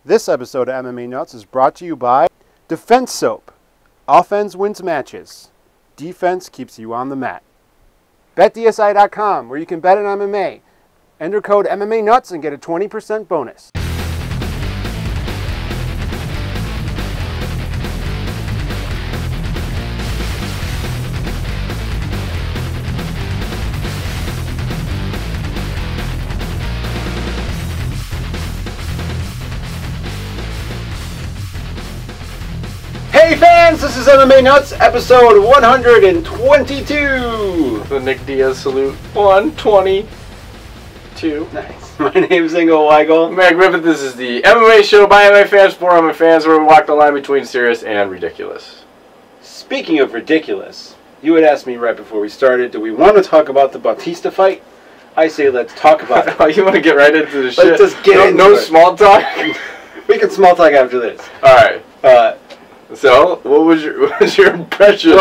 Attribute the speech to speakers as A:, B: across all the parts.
A: This episode of MMA Nuts is brought to you by Defense Soap. Offense wins matches. Defense keeps you on the mat. BetDSI.com, where you can bet on MMA. Enter code MMA Nuts and get a 20% bonus. Hey fans, this is MMA Nuts, episode 122.
B: The Nick Diaz salute. 122.
A: Nice. My name's Ingo Weigel.
B: Matt Griffith, this is the MMA show by MMA fans for MMA fans, where we walk the line between serious and ridiculous.
A: Speaking of ridiculous, you had asked me right before we started, do we want to talk about the Bautista fight? I say let's talk about it.
B: Oh, you want to get right into the shit?
A: Let's just get into
B: no
A: it.
B: Small talk?
A: We can small talk after this.
B: Alright. So, what was your impression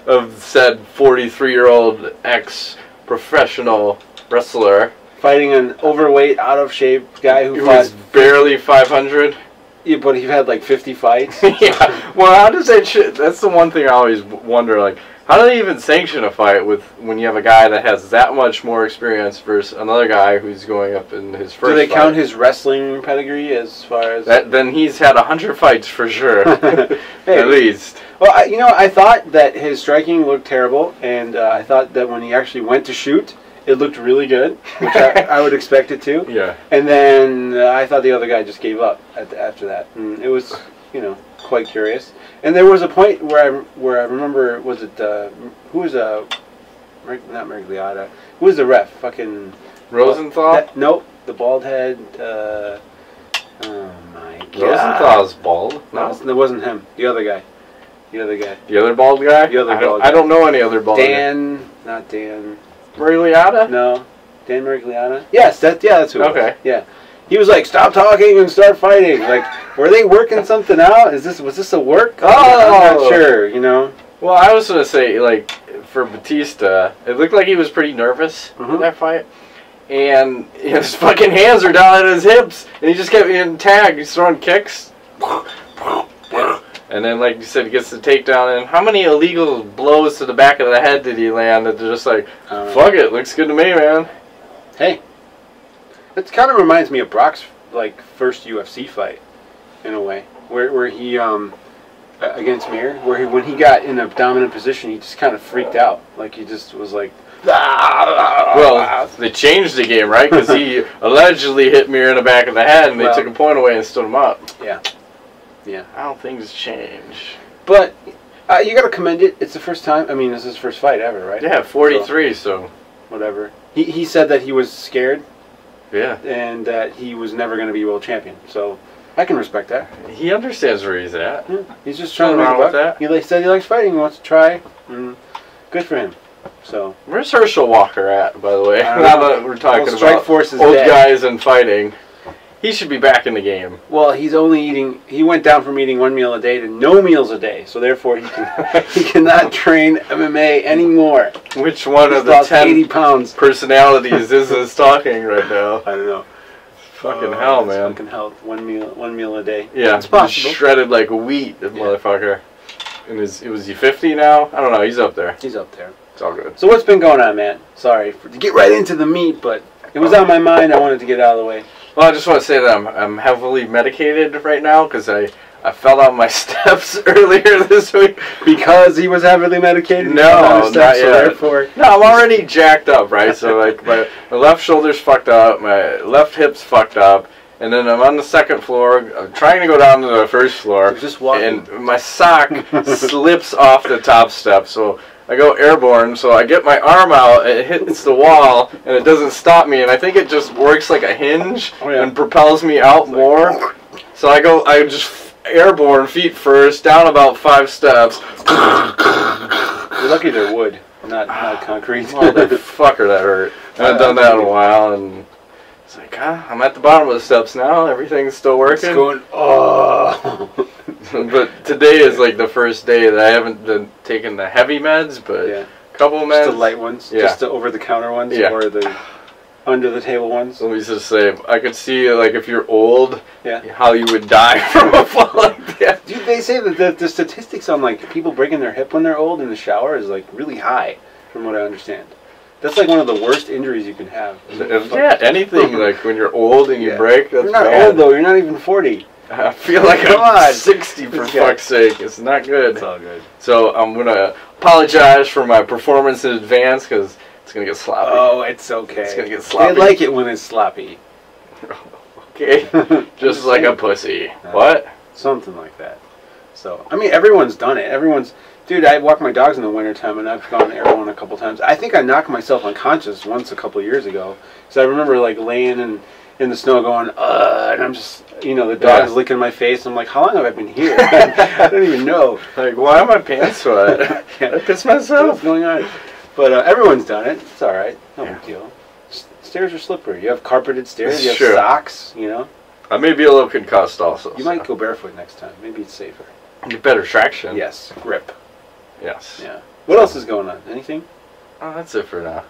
B: of said 43-year-old ex-professional wrestler?
A: Fighting an overweight, out-of-shape guy who
B: was barely 500?
A: Yeah, but he had like 50 fights.
B: Yeah. Well, how does that shit... That's the one thing I always wonder, like, how do they even sanction a fight when you have a guy that has that much more experience versus another guy who's going up in his first fight?
A: Do they count his wrestling pedigree as far as...
B: Then he's had 100 fights for sure. At least.
A: Well, I thought that his striking looked terrible, and I thought that when he actually went to shoot, it looked really good, which I would expect it to.
B: Yeah.
A: And then I thought the other guy just gave up after that. And it was, quite curious. And there was a point where I remember, was it, who was not Mergliotta, who was the ref? Fucking...
B: Rosenthal?
A: Nope, the bald head, oh my god.
B: Rosenthal's bald? No,
A: it wasn't him. The other guy. The other
B: bald guy?
A: The other bald guy.
B: I don't know any other bald guy.
A: Not Dan.
B: Mergliotta?
A: No. Dan Mergliotta? Yes, that's who it was.
B: Okay.
A: Yeah. He was like, stop talking and start fighting. Like, were they working something out? Was this a work?
B: Oh!
A: I'm not sure,
B: Well, I was going to say, like, for Bautista, it looked like he was pretty nervous in that fight. And his fucking hands are down at his hips. And he just kept getting tagged. He's throwing kicks. And then, like you said, he gets the takedown. And how many illegal blows to the back of the head did he land that they're just like, fuck it, looks good to me, man.
A: Hey. It kind of reminds me of Brock's, like, first UFC fight, in a way. Where he, against Mir, when he got in a dominant position, he just kind of freaked out. Like, he just was like...
B: Well, they changed the game, right? Because he allegedly hit Mir in the back of the head, and they took a point away and stood him up.
A: Yeah. Yeah.
B: How things change.
A: But you got to commend it. It's the first time. I mean, this is his first fight ever, right?
B: Yeah, 43, so...
A: Whatever. He said that he was scared.
B: Yeah.
A: And that he was never going to be world champion. So I can respect that.
B: He understands where he's at.
A: Yeah. He's just trying to make a buck. He said he likes fighting. He wants to try. Good for him. So
B: where's Herschel Walker at, by the way? Now that we're talking about old guys and fighting. He should be back in the game.
A: Well, he went down from eating 1 meal a day to no meals a day. So therefore he cannot train MMA anymore.
B: Which one of the 10
A: 80 pounds
B: personalities is this talking right now?
A: I don't know.
B: Fucking hell, man.
A: Fucking hell. 1 meal a day.
B: Yeah,
A: it's possible.
B: Shredded like wheat, the motherfucker. And was he 50 now? I don't know. He's up there.
A: He's up there.
B: It's all good.
A: So what's been going on, man? Sorry to get right into the meat, but it was on my mind. I wanted to get it out of the way.
B: Well, I just want to say that I'm heavily medicated right now because I fell down my steps earlier this week.
A: Because he was heavily medicated?
B: No, not yet.
A: So therefore...
B: No, I'm already jacked up, right? So, like, my left shoulder's fucked up, my left hip's fucked up, and then I'm on the second floor, I'm trying to go down to the first floor,
A: just walking.
B: And my sock slips off the top step, so... I go airborne, so I get my arm out, it hits the wall, and it doesn't stop me, and I think it just works like a hinge and propels me out more. So I just airborne, feet first, down about 5 steps.
A: You're lucky they're wood, not concrete.
B: Motherfucker, that hurt. I haven't done that in a while, and it's like, I'm at the bottom of the steps now, everything's still working.
A: It's going, oh.
B: But today is like the first day that I haven't been taking the heavy meds, but a couple meds.
A: Just the light ones?
B: Yeah.
A: Just the over-the-counter ones?
B: Yeah.
A: Or the... Under the table ones.
B: Let me just say, I could see, like, if you're old,
A: yeah,
B: how you would die from a fall like that.
A: Dude, they say that the statistics on, like, people breaking their hip when they're old in the shower is, like, really high, from what I understand. That's, like, one of the worst injuries you can have.
B: Yeah, anything, like, when you're old and you break, that's
A: You're not
B: bad.
A: old, though. You're not even 40.
B: I feel like I'm 60, for fuck's sake. It's not good.
A: It's all good.
B: So I'm going to apologize for my performance in advance, because it's going to get sloppy.
A: Oh, it's okay.
B: It's going to get sloppy.
A: I like it when it's sloppy.
B: Okay. Just like a pussy. What?
A: Something like that. So, I mean, everyone's done it. Everyone's... Dude, I walk my dogs in the wintertime, and I've gone airborne a couple times. I think I knocked myself unconscious once a couple years ago. So I remember, like, laying in the snow going, and I'm just, you know, the dog's licking my face. I'm like, how long have I been here? I don't even know.
B: Like, why are my pants wet? I piss myself.
A: What's going on? But everyone's done it. It's all right. No big deal. Stairs are slippery. You have carpeted stairs. You have socks, you know.
B: I may be a little concussed also.
A: You might go barefoot next time. Maybe it's safer.
B: Get better traction.
A: Yes. Grip.
B: Yes.
A: Yeah. What else is going on? Anything?
B: Oh, that's it for now.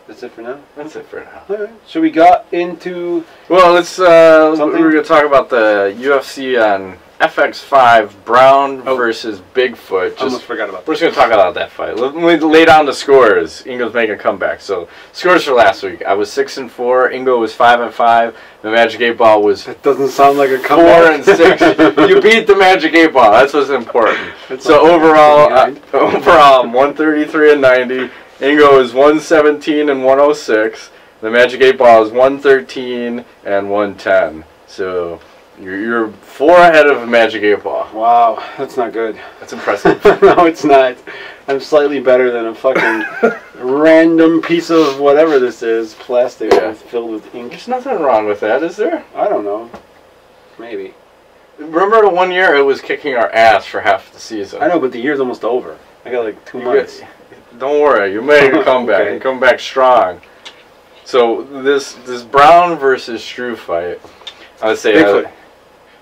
A: That's it for now?
B: That's it for now.
A: All right. So we got into...
B: Well, let's... we're going to talk about the UFC on FX5, Brown versus Bigfoot.
A: I almost forgot about that.
B: We're just going to talk about that fight. Let me lay down the scores. Ingo's making a comeback. So, scores for last week. I was 6-4. Ingo was 5-5. The Magic 8 Ball was...
A: That doesn't sound like a comeback.
B: 4-6. You beat the Magic 8 Ball. That's what's important. So, overall, I'm 133-90. Ingo is 117-106. The Magic 8 Ball is 113-110. So... You're 4 ahead of Magic 8 Ball.
A: Wow, that's not good.
B: That's impressive.
A: No, it's not. I'm slightly better than a fucking random piece of whatever this is, plastic filled with ink.
B: There's nothing wrong with that, is there?
A: I don't know. Maybe.
B: Remember the 1 year it was kicking our ass for half the season?
A: I know, but the year's almost over. I got like 2 months.
B: Don't worry, you made a comeback. Okay. And come back strong. So this Brown versus Struve fight, I would say...
A: Bigfoot.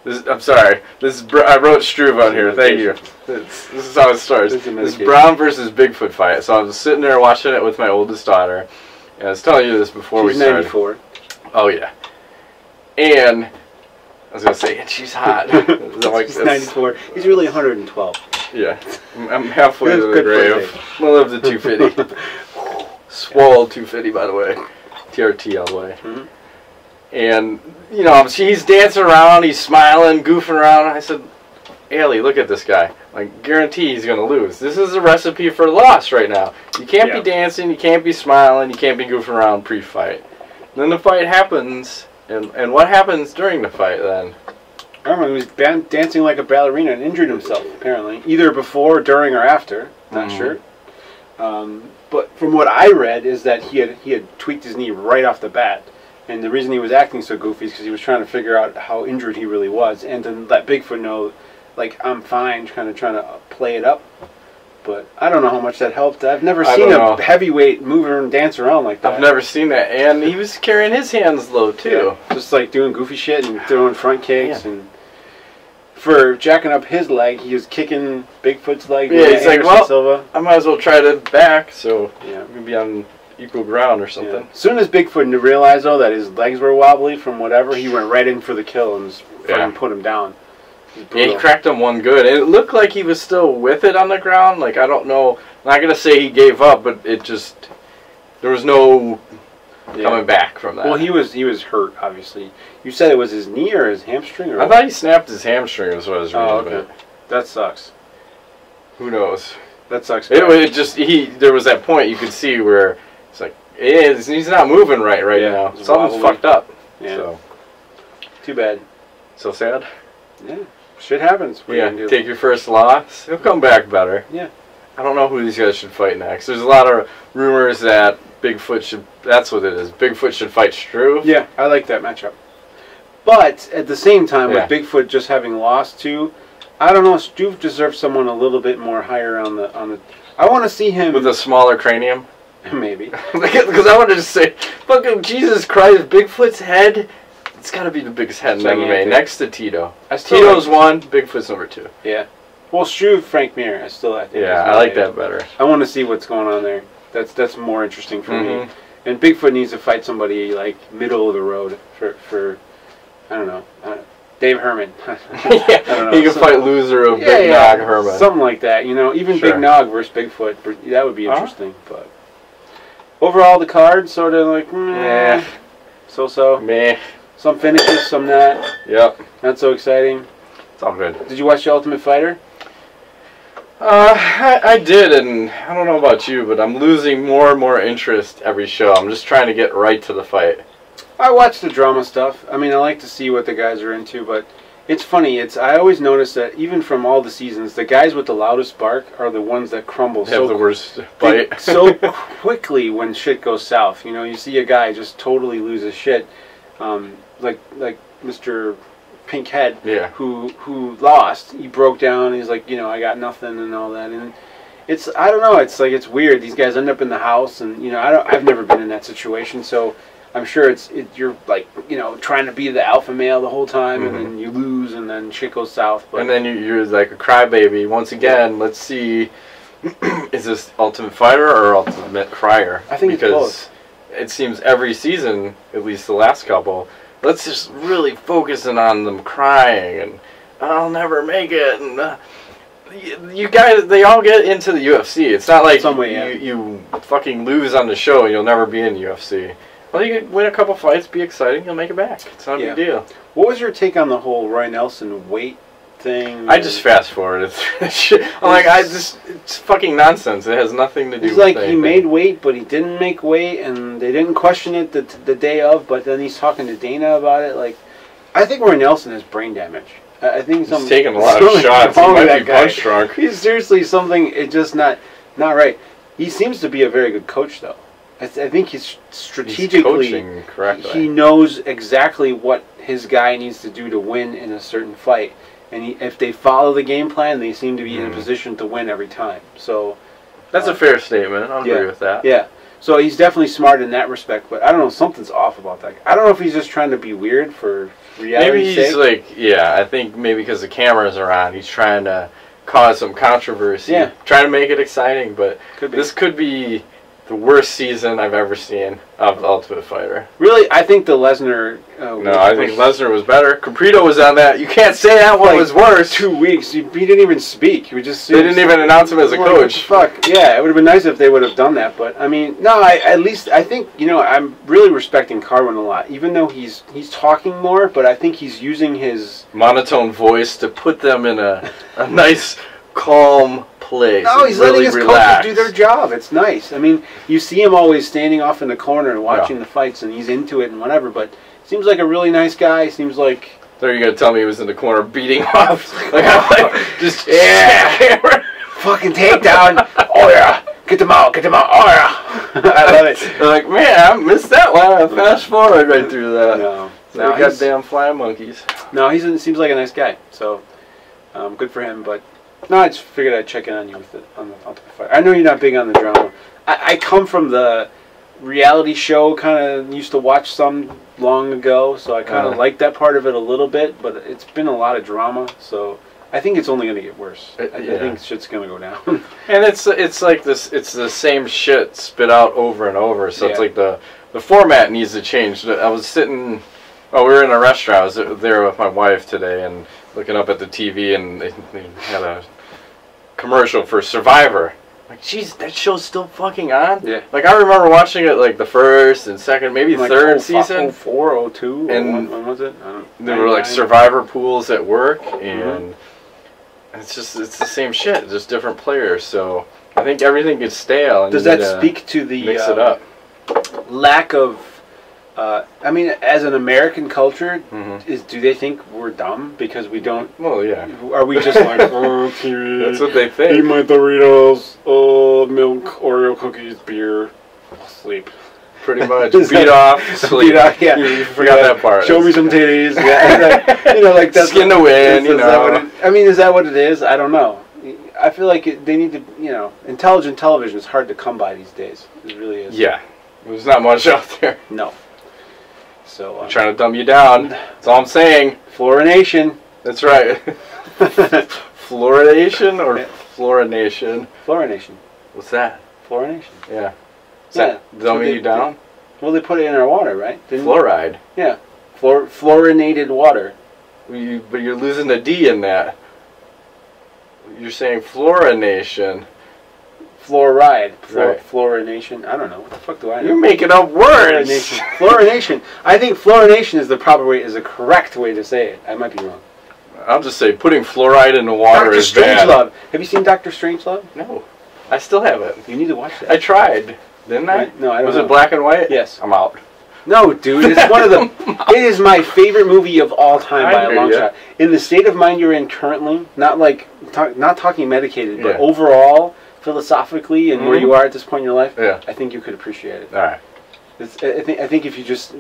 B: I'm sorry. I wrote Struve on here. Thank you. This is how it starts. This Brown versus Bigfoot fight. So I was sitting there watching it with my oldest daughter, and I was telling you this before we started.
A: She's 94.
B: Oh yeah. And I was gonna say, and she's hot.
A: She's 94. He's really 112.
B: Yeah. I'm halfway to the grave. I'm gonna live to 250. Swole 250, by the way. TRT all the way. Mm-hmm. And, you know, he's dancing around, he's smiling, goofing around. I said, Ailey, look at this guy. Like, guarantee he's going to lose. This is a recepe for loss right now. You can't be dancing, you can't be smiling, you can't be goofing around pre-fight. Then the fight happens, and what happens during the fight then?
A: Herman was dancing like a ballerina and injured himself, apparently. Either before, during, or after. Not sure. But from what I read is that he had tweaked his knee right off the bat. And the reason he was acting so goofy is because he was trying to figure out how injured he really was. And to let Bigfoot know, like, I'm fine, kind of trying to play it up. But I don't know how much that helped. I've never seen a heavyweight move and dance around like that.
B: I've never seen that. And he was carrying his hands low, too.
A: Yeah, just, like, doing goofy shit and throwing front kicks. And for jacking up his leg, he was kicking Bigfoot's leg.
B: Yeah, he's like, well,
A: Silva.
B: I might as well try to back, so I'm going to be on equal ground or something.
A: Yeah. As soon as Bigfoot realized, though, that his legs were wobbly from whatever, he went right in for the kill and just fucking put him down.
B: Yeah, he cracked him one good. And it looked like he was still with it on the ground. Like, I don't know. I'm not going to say he gave up, but it just... There was no coming back from that.
A: Well, he was hurt, obviously. You said it was his knee or his hamstring? Or
B: I thought he snapped his hamstring was what I was reading.
A: Oh, okay. That sucks.
B: Who knows?
A: That sucks.
B: It just... There was that point you could see where... It's like, he's not moving right now. Something's fucked up.
A: Yeah.
B: So.
A: Too bad.
B: So sad.
A: Yeah. Shit happens.
B: Take your first loss. He'll come back better.
A: Yeah.
B: I don't know who these guys should fight next. There's a lot of rumors that Bigfoot should... That's what it is. Bigfoot should fight Struve.
A: Yeah, I like that matchup. But at the same time, with Bigfoot just having lost to... I don't know, Struve deserves someone a little bit more higher on the... I want to see him...
B: With a smaller cranium?
A: Maybe.
B: Because I wanted to say, fucking Jesus Christ, Bigfoot's head, it's got to be the biggest head in MMA, next to Tito. Tito's 1, Bigfoot's number 2.
A: Yeah. Well, Struve, Frank Mir, I think.
B: Yeah, I like that better.
A: I want to see what's going on there. That's more interesting for me. And Bigfoot needs to fight somebody like middle of the road for I don't know. Dave Herman.
B: Yeah, I don't know. He can fight loser of Big Nog Herman.
A: Something like that, you know. Even Big Nog versus Bigfoot, that would be interesting. But overall, the card sort of like meh, so.
B: Meh.
A: Some finishes, some not.
B: Yep.
A: Not so exciting.
B: It's all good.
A: Did you watch The Ultimate Fighter?
B: I did, and I don't know about you, but I'm losing more and more interest every show. I'm just trying to get right to the fight.
A: I watch the drama stuff. I mean, I like to see what the guys are into, but it's funny. I always notice that even from all the seasons, the guys with the loudest bark are the ones that crumble
B: Have the worst bite.
A: so quickly when shit goes south. You know, you see a guy just totally lose his shit, like Mr. Pinkhead, who lost. He broke down. He's like, you know, I got nothing and all that. And I don't know. It's like, it's weird. These guys end up in the house, and you know, I've never been in that situation, so I'm sure you're like, you know, trying to be the alpha male the whole time, and then you lose, and then shit goes south. But,
B: and then you're like a crybaby. Once again, let's see, is this Ultimate Fighter or Ultimate Crier?
A: I think
B: because
A: it's both.
B: It seems every season, at least the last couple, let's just really focusing on them crying and I'll never make it. And you guys, they all get into the UFC. It's not like you fucking lose on the show and you'll never be in the UFC. Well, you can win a couple fights, be exciting, you'll make it back. It's not a big deal.
A: What was your take on the whole Roy Nelson weight thing?
B: I just fast forward. I'm like, it's fucking nonsense. It has nothing to do with anything.
A: He made weight, but he didn't make weight, and they didn't question it the day of, but then he's talking to Dana about it. Like, I think Roy Nelson has brain damage. I think
B: he's taking a lot of shots. He might be punch drunk.
A: He's seriously something. It's just not right. He seems to be a very good coach, though. I think he's strategically.
B: He's coaching correctly.
A: He knows exactly what his guy needs to do to win in a certain fight, and if they follow the game plan, they seem to be in a position to win every time. So
B: that's a fair statement. I agree with that.
A: Yeah. So he's definitely smart in that respect, but I don't know, something's off about that. I don't know if he's just trying to be weird for reality's sake.
B: Maybe he's like, I think maybe because the cameras are on, he's trying to cause some controversy. Yeah. Trying to make it exciting, but this could be the worst season I've ever seen of The Ultimate Fighter.
A: Really? I think the Lesnar...
B: no, I think Lesnar was better. Caprito was on that. You can't say that one was worse.
A: 2 weeks. He didn't even speak. He would just...
B: They didn't even announce him as a coach.
A: Fuck. Yeah, it would have been nice if they would have done that. But, I mean, no, I think, you know, I'm really respecting Carwin a lot. Even though he's talking more, but I think he's using his...
B: monotone voice to put them in a nice, calm place.
A: No, he's letting his coaches do their job. It's nice. I mean, you see him always standing off in the corner and watching the fights, and he's into it and whatever, but seems like a really nice guy. Seems like...
B: So you're going to tell me he was in the corner beating off? Just...
A: Fucking takedown. Oh, yeah. Get them out. Get them out. Oh, yeah. I love it.
B: They're like, man, I missed that one. I fast forward right through that.
A: No.
B: So goddamn flying monkeys.
A: No, seems like a nice guy. So, good for him, but... No, I just figured I'd check in on you on the Ultimate Fighter. I know you're not big on the drama. I come from the reality show, kind of used to watch some long ago, so I kind of like that part of it a little bit, but it's been a lot of drama, so I think it's only going to get worse. I think shit's going to go down.
B: And it's like this, it's the same shit spit out over and over, so it's like the format needs to change. I was sitting, we were in a restaurant, I was there with my wife today, and looking up at the TV, and they had a commercial for Survivor. Like, geez, that show's still fucking on? Yeah. Like, I remember watching it, like, the first and second, maybe like third season.
A: 04, 02,
B: and
A: when was it?
B: There were, like, Survivor pools at work, and it's the same shit, just different players, so I think everything gets stale. And
A: does that speak to the
B: mix it up?
A: Lack of... I mean, as an American culture, do they think we're dumb because we don't?
B: Well, yeah.
A: Are we just like, TV,
B: that's what they think.
A: Eat my Doritos, milk, Oreo cookies, beer, sleep.
B: Pretty much. Beat off, sleep.
A: Beat off, yeah.
B: You forgot that part.
A: Show me some titties. Yeah, you know, like that's
B: skin to win. You know.
A: I mean, is that what it is? I don't know. I feel like they need to. You know, intelligent television is hard to come by these days. It really is.
B: Yeah. There's not much out there.
A: No. So
B: I'm trying to dumb you down. That's all I'm saying.
A: Fluorination.
B: That's right. Fluoridation or fluorination?
A: Fluorination.
B: What's that?
A: Fluorination.
B: Yeah. Does that dumb you down?
A: Well, they put it in our water, right?
B: Fluoride.
A: Yeah. Fluorinated water.
B: But you're losing a D in that. You're saying fluorination.
A: Fluoride.
B: Right.
A: Fluorination. I don't know. What the fuck do I know?
B: You're making up words.
A: Fluorination. I think fluorination is the proper way, is the correct way to say it. I might be wrong.
B: I'll just say putting fluoride in the water
A: Dr.
B: is bad.
A: Strangelove. Have you seen Dr. Strangelove?
B: No. I still haven't.
A: You need to watch that.
B: I tried. Didn't I?
A: No, I don't know.
B: Was it black and white?
A: Yes.
B: I'm out.
A: No, dude. It's one of the... It is my favorite movie of all time by a long shot. In the state of mind you're in currently, not like... not talking medicated, but overall, philosophically, and where you are at this point in your life, I think you could appreciate it.
B: All right.
A: I think if you just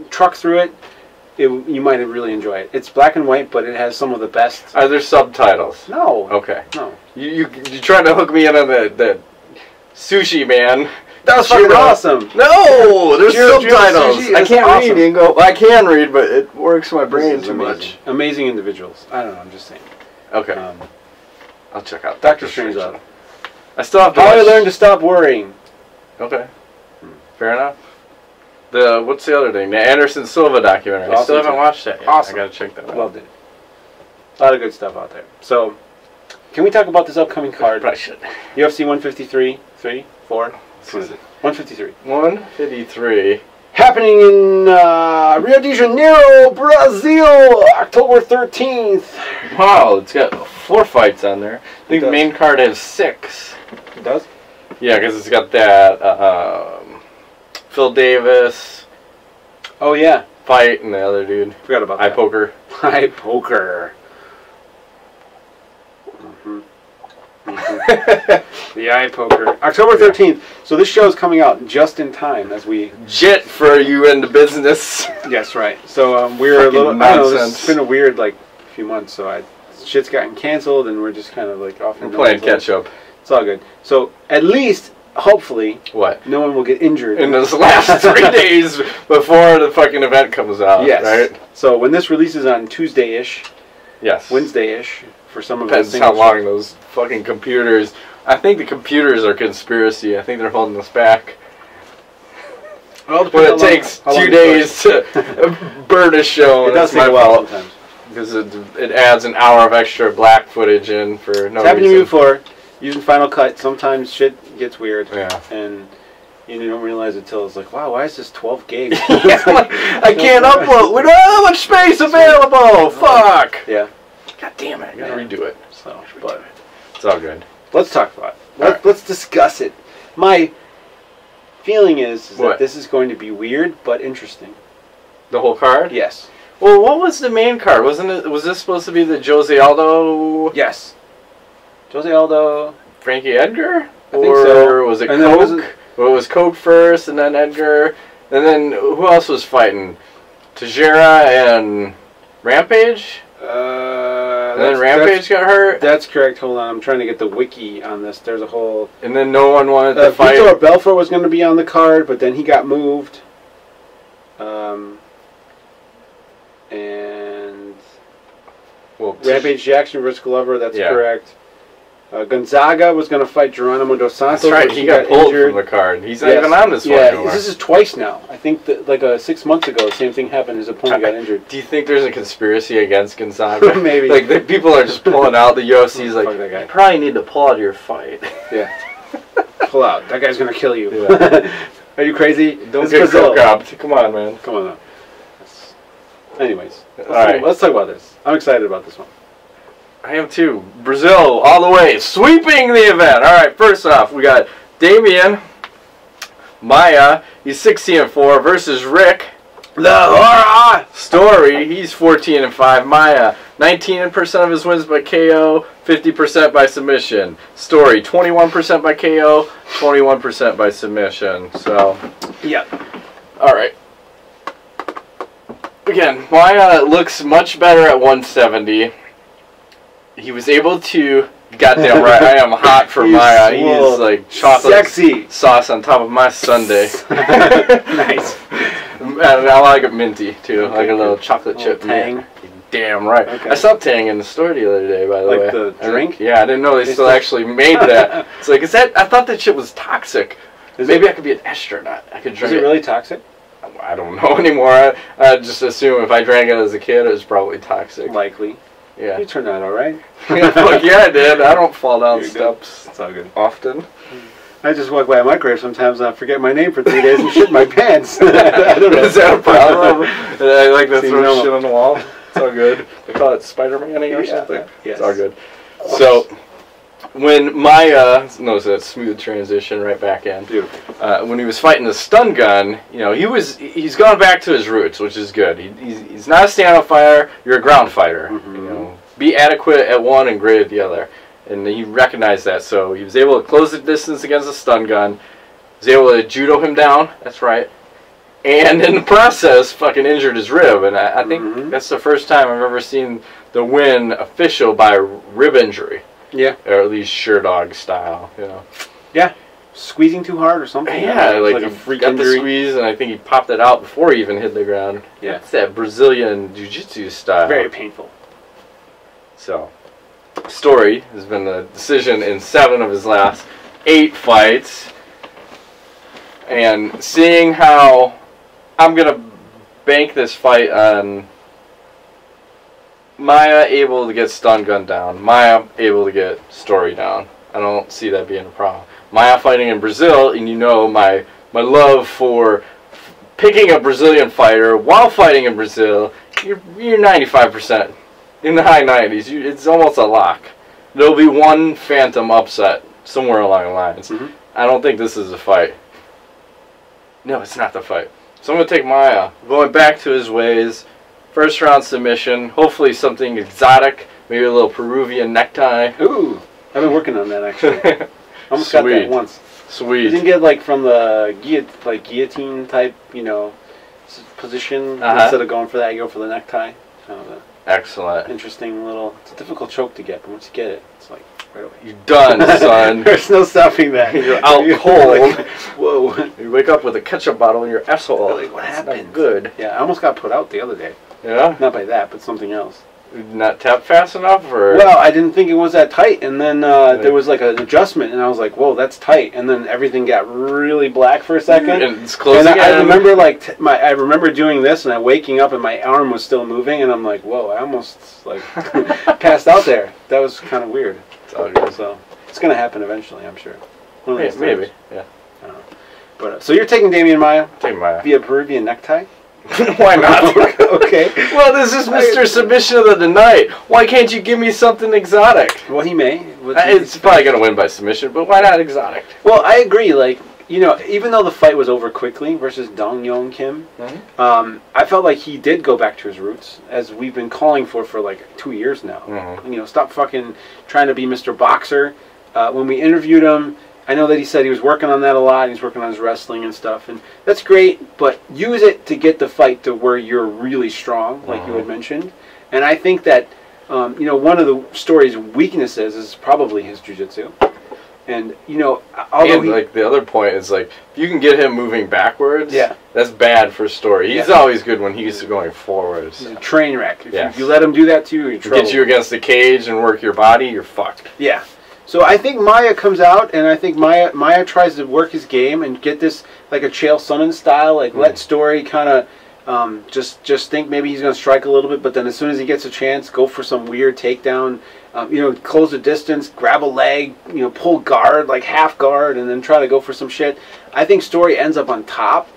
A: truck through it, you might really enjoy it. It's black and white, but it has some of the best...
B: Are there subtitles?
A: No.
B: Okay.
A: No.
B: You tried to hook me in on that sushi, man.
A: That was fucking awesome.
B: No, there's subtitles. I can't
A: awesome.
B: read. Well, I can read, but it works my brain too much.
A: Amazing individuals. I don't know. I'm just saying.
B: Okay. I'll check out
A: Dr. Strangelove.
B: I still have to
A: How I Learned to Stop Worrying.
B: Okay. Fair enough. What's the other thing? The Anderson Silva documentary. I still haven't watched that yet.
A: Awesome.
B: I gotta check that out.
A: Loved it. A lot of good stuff out there. So, can we talk about this upcoming card?
B: I should.
A: UFC 153, 3, 4. What is it? 153.
B: 153.
A: Happening in Rio de Janeiro, Brazil, October 13th.
B: Wow, it's got 4 fights on there. I think the main card has 6.
A: It does?
B: Yeah, because it's got that Phil Davis.
A: Oh, yeah.
B: Fight and the other dude.
A: Forgot about that.
B: Eye poker.
A: Eye poker. The eye poker. October 13th. So this show is coming out just in time as we...
B: Jet for you in the business.
A: Yes, right. So we're a little...
B: Nonsense.
A: I don't know, it's been a weird, few months, so shit's gotten canceled and we're just kind of, off.
B: We're playing catch up.
A: It's all good. So at least, hopefully...
B: What?
A: No one will get injured.
B: In those last 3 days before the fucking event comes out.
A: Yes.
B: Right?
A: So when this releases on Tuesday-ish...
B: Yes.
A: Wednesday-ish... For some of
B: depends how long those fucking computers... I think the computers are conspiracy. I think they're holding us back.
A: Well,
B: but it takes 2 days to burn a show.
A: It does take a while sometimes.
B: Because it adds an hour of extra black footage in for no reason.
A: It's happened to me before. Using Final Cut, sometimes shit gets weird.
B: Yeah.
A: And you don't realize it until it's like, wow, why is this 12 gigs?
B: I can't upload. We don't have that much space available. Fuck.
A: Yeah.
B: God damn it. I gotta redo it.
A: So, but
B: it's all good.
A: Let's talk about it. Let's discuss it. My feeling is that this is going to be weird but interesting.
B: The whole card?
A: Yes.
B: Well, what was the main card? Was this supposed to be the Jose Aldo?
A: Yes. Jose Aldo.
B: Frankie Edgar?
A: I think so.
B: Or was it Coke? Or it was Coke first and then Edgar? And then who else was fighting? Teixeira and Rampage? And then Rampage got hurt?
A: That's correct. Hold on. I'm trying to get the wiki on this. There's a whole...
B: And then no one wanted to fight...
A: Vitor Belfort was going to be on the card, but then he got moved. And...
B: Well,
A: Rampage Jackson versus Glover, that's correct. Gonzaga was going to fight Geronimo Dos Santos.
B: That's right, he got pulled injured from the card. He's not even on this one anymore.
A: This is twice now. I think that 6 months ago, the same thing happened. His opponent got injured.
B: Do you think there's a conspiracy against Gonzaga?
A: Maybe.
B: The people are just pulling out. The UFC's like,
A: that guy.
B: You probably need to pull out of your fight.
A: Yeah. Pull out. That guy's going to kill you. Yeah. Are you crazy?
B: Don't get coke up. Come on, man.
A: Come on now. Anyways, let's talk about this. I'm excited about this one.
B: I am too. Brazil, all the way, sweeping the event. All right, first off, we got Demian, Maia, he's 16-4 versus Rick.
A: The horror
B: story. He's 14-5. Maia, 19% of his wins by KO, 50% by submission. Story, 21% by KO, 21% by submission. So,
A: yeah.
B: All right. Again, Maia looks much better at 170. He was able to, goddamn right, I am hot for Maia. He is like chocolate
A: sexy
B: sauce on top of my sundae.
A: Nice.
B: And I like it minty too, like a little chocolate chip
A: tang.
B: Damn right. Okay. I saw Tang in the store the other day, by the way.
A: Like the drink?
B: Yeah, I didn't know they still actually made that. It's like, is that? I thought that shit was toxic. Maybe I could be an astronaut. I could drink
C: Is it really toxic?
B: I don't know anymore. I just assume if I drank it as a kid, it was probably toxic.
C: Likely.
B: Yeah.
C: You turned out all right.
B: Fuck yeah, I did. I don't fall down steps.
C: It's all good.
B: Often.
C: I just walk by my grave sometimes and I forget my name for 3 days and shit my pants. I don't know.
B: Is that a problem? I like to throw shit on the wall. It's all good. They call it Spider-Man-ing or something.
C: Yes.
B: It's all good. So, when Maia, notice that smooth transition right back in.
C: Beautiful.
B: When he was fighting the stun gun, you know, he's gone back to his roots, which is good. He's not a stand-up fighter. You're a ground fighter.
C: Mm-hmm.
B: You know, be adequate at one and great at the other. And he recognized that, so he was able to close the distance against the stun gun. Was able to judo him down. That's right. And in the process, fucking injured his rib. And I think that's the first time I've ever seen the win official by rib injury.
C: Yeah.
B: Or at least Sherdog style, you know.
C: Yeah. Squeezing too hard or something.
B: Yeah, like
C: a
B: he
C: freak
B: got
C: injury.
B: the squeeze, and I think he popped it out before he even hit the ground.
C: Yeah.
B: It's that Brazilian jiu-jitsu style.
C: Very painful.
B: So, Story has been the decision in 7 of his last 8 fights. And seeing how I'm going to bank this fight on Maia able to get stun gun down, Maia able to get Story down. I don't see that being a problem. Maia fighting in Brazil, and you know my love for picking a Brazilian fighter while fighting in Brazil, you're 95%. In the high 90s, it's almost a lock. There'll be one phantom upset somewhere along the lines. I don't think this is a fight. No, it's not the fight. So I'm going to take Maia, going back to his ways. First round submission, hopefully something exotic, maybe a little Peruvian necktie.
C: Ooh, I've been working on that actually. Almost got that once.
B: Sweet.
C: You didn't get like from the guillotine type, you know, position instead of going for that, you go for the necktie.
B: Excellent.
C: Interesting little. It's a difficult choke to get, but once you get it, it's like right away.
B: You're done, son.
C: There's no stopping that.
B: You're out cold.
C: Like, whoa.
B: You wake up with a ketchup bottle in your asshole.
C: Like, what happened?
B: Not good.
C: Yeah, I almost got put out the other day.
B: Yeah?
C: Not by that, but something else.
B: Not tap fast enough, or?
C: Well, I didn't think it was that tight, and then there was like an adjustment, and I was like, "Whoa, that's tight!" And then everything got really black for a second.
B: And it's closing.
C: And I remember like I remember doing this, and I waking up, and my arm was still moving, and I'm like, "Whoa!" I almost like passed out there. That was kind of weird.
B: It's all good.
C: So it's gonna happen eventually, I'm sure.
B: Maybe. Yeah.
C: I don't know. But so you're taking Demian Maia?
B: Take Maia.
C: Via Peruvian necktie?
B: Why not?
C: Okay.
B: Well, this is Mr. Submission of the Night. Why can't you give me something exotic?
C: Well, he may.
B: It's probably going to win by submission, but why not exotic?
C: Well, I agree. Like, you know, even though the fight was over quickly versus Dong Yong Kim, I felt like he did go back to his roots, as we've been calling for like 2 years now. You know, stop fucking trying to be Mr. Boxer. When we interviewed him, I know that he said he was working on that a lot. He's working on his wrestling and stuff, and that's great. But use it to get the fight to where you're really strong, like you had mentioned. And I think that you know, one of the Story's weaknesses is probably his jiu-jitsu. And you know, although
B: like the other point is like, if you can get him moving backwards, that's bad for Story. He's always good when he's going forwards.
C: He's a train wreck.
B: If
C: you let him do that to you, you're in trouble.
B: Get you against the cage and work your body, you're fucked.
C: Yeah. So I think Maia comes out, and I think Maia tries to work his game and get this like a Chael Sonnen style, like let Story kind of just think maybe he's going to strike a little bit, but then as soon as he gets a chance, go for some weird takedown, you know, close the distance, grab a leg, you know, pull guard, like half guard, and then try to go for some shit. I think Story ends up on top,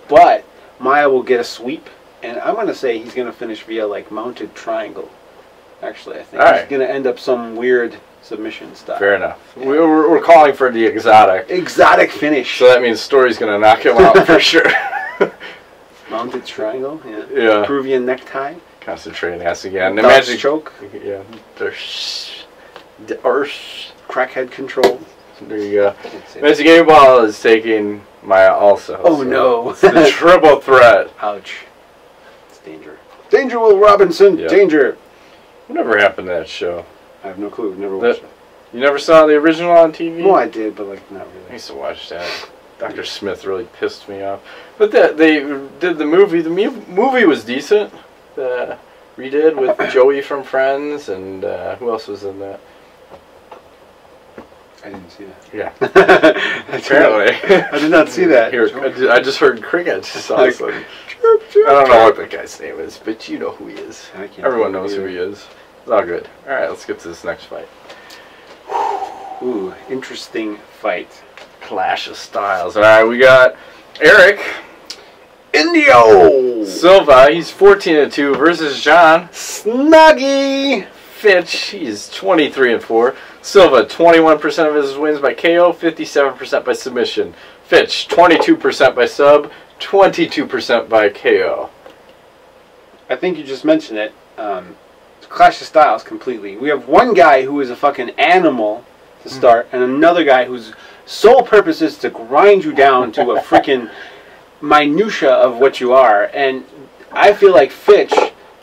C: but Maia will get a sweep, and I'm going to say he's going to finish via like mounted triangle. Actually, I think he's going to end up some weird submission style.
B: Fair enough. Yeah. We're calling for the exotic.
C: Exotic finish.
B: So that means Story's going to knock him out for sure.
C: Mounted triangle,
B: yeah.
C: Peruvian necktie.
B: Concentrating ass again.
C: The magic choke.
B: Yeah.
C: Crackhead control.
B: There you go. Magic Game Ball is taking Maia also.
C: Oh no.
B: It's the triple threat.
C: Ouch. It's danger. Danger, Will Robinson. Yep. Danger.
B: Whatever happened to that show?
C: I have no clue. Never watched it.
B: You never saw the original on TV?
C: No, I did, but like not really.
B: I used to watch that. Dr. Smith really pissed me off. But they did the movie. The movie was decent. Redid with Joey from Friends, and who else was in that?
C: I didn't see that.
B: Yeah. Apparently.
C: I did not see that.
B: Here, I just heard crickets. All of a sudden. I don't know what the guy's name is, but you know who he is. Everyone knows who he is. It's all good. All right, let's get to this next fight.
C: Ooh, interesting fight.
B: Clash of styles. All right, we got Erick
C: Indio
B: Silva. He's 14-2 versus John
C: Snuggy
B: Fitch. He's 23-4. Silva, 21% of his wins by KO, 57% by submission. Fitch, 22% by sub, 22% by KO.
C: I think you just mentioned it. Clash of styles completely. We have one guy who is a fucking animal to start, and another guy whose sole purpose is to grind you down to a freaking minutia of what you are. And I feel like Fitch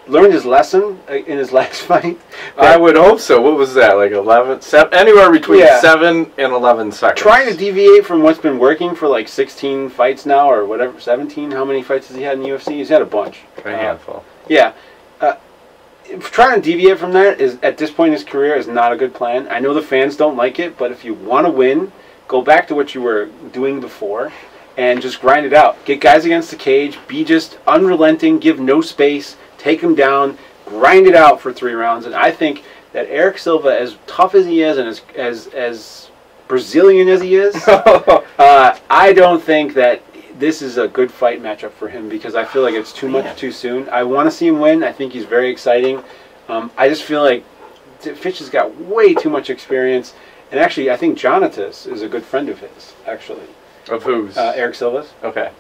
C: learned his lesson in his last fight.
B: I would hope so. What was that, like 11? Anywhere between 7 and 11 seconds.
C: Trying to deviate from what's been working for like 16 fights now, or whatever, 17? How many fights has he had in the UFC? He's had a bunch.
B: A handful.
C: Yeah. Trying to deviate from that is, at this point in his career, is not a good plan. I know the fans don't like it, but if you want to win, go back to what you were doing before and just grind it out. Get guys against the cage, be just unrelenting, give no space, take them down, grind it out for 3 rounds. And I think that Erick Silva, as tough as he is and as Brazilian as he is, I don't think that this is a good fight matchup for him, because I feel like it's too much too soon. I want to see him win. I think he's very exciting. I just feel like Fitch has got way too much experience. And actually, I think Jonatas is a good friend of his, actually.
B: Of whose?
C: Erick Silva's.
B: Okay.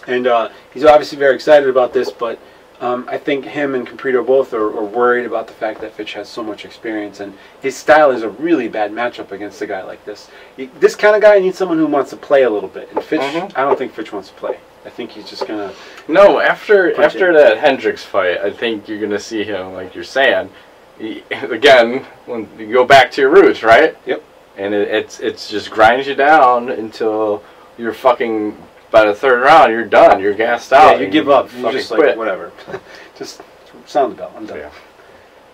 C: And he's obviously very excited about this, but I think him and Caprito both are worried about the fact that Fitch has so much experience, and his style is a really bad matchup against a guy like this. This kind of guy needs someone who wants to play a little bit, and Fitch, I don't think Fitch wants to play. I think he's just gonna.
B: No, after that Hendricks fight, I think you're gonna see him, like you're saying, again, when you go back to your roots, right?
C: Yep.
B: And it's just grinds you down until you're fucking. By the 3rd round, you're done. You're gassed out.
C: Yeah, you give up. You just
B: quit.
C: like, whatever. Just sound the bell. I'm done. Yeah.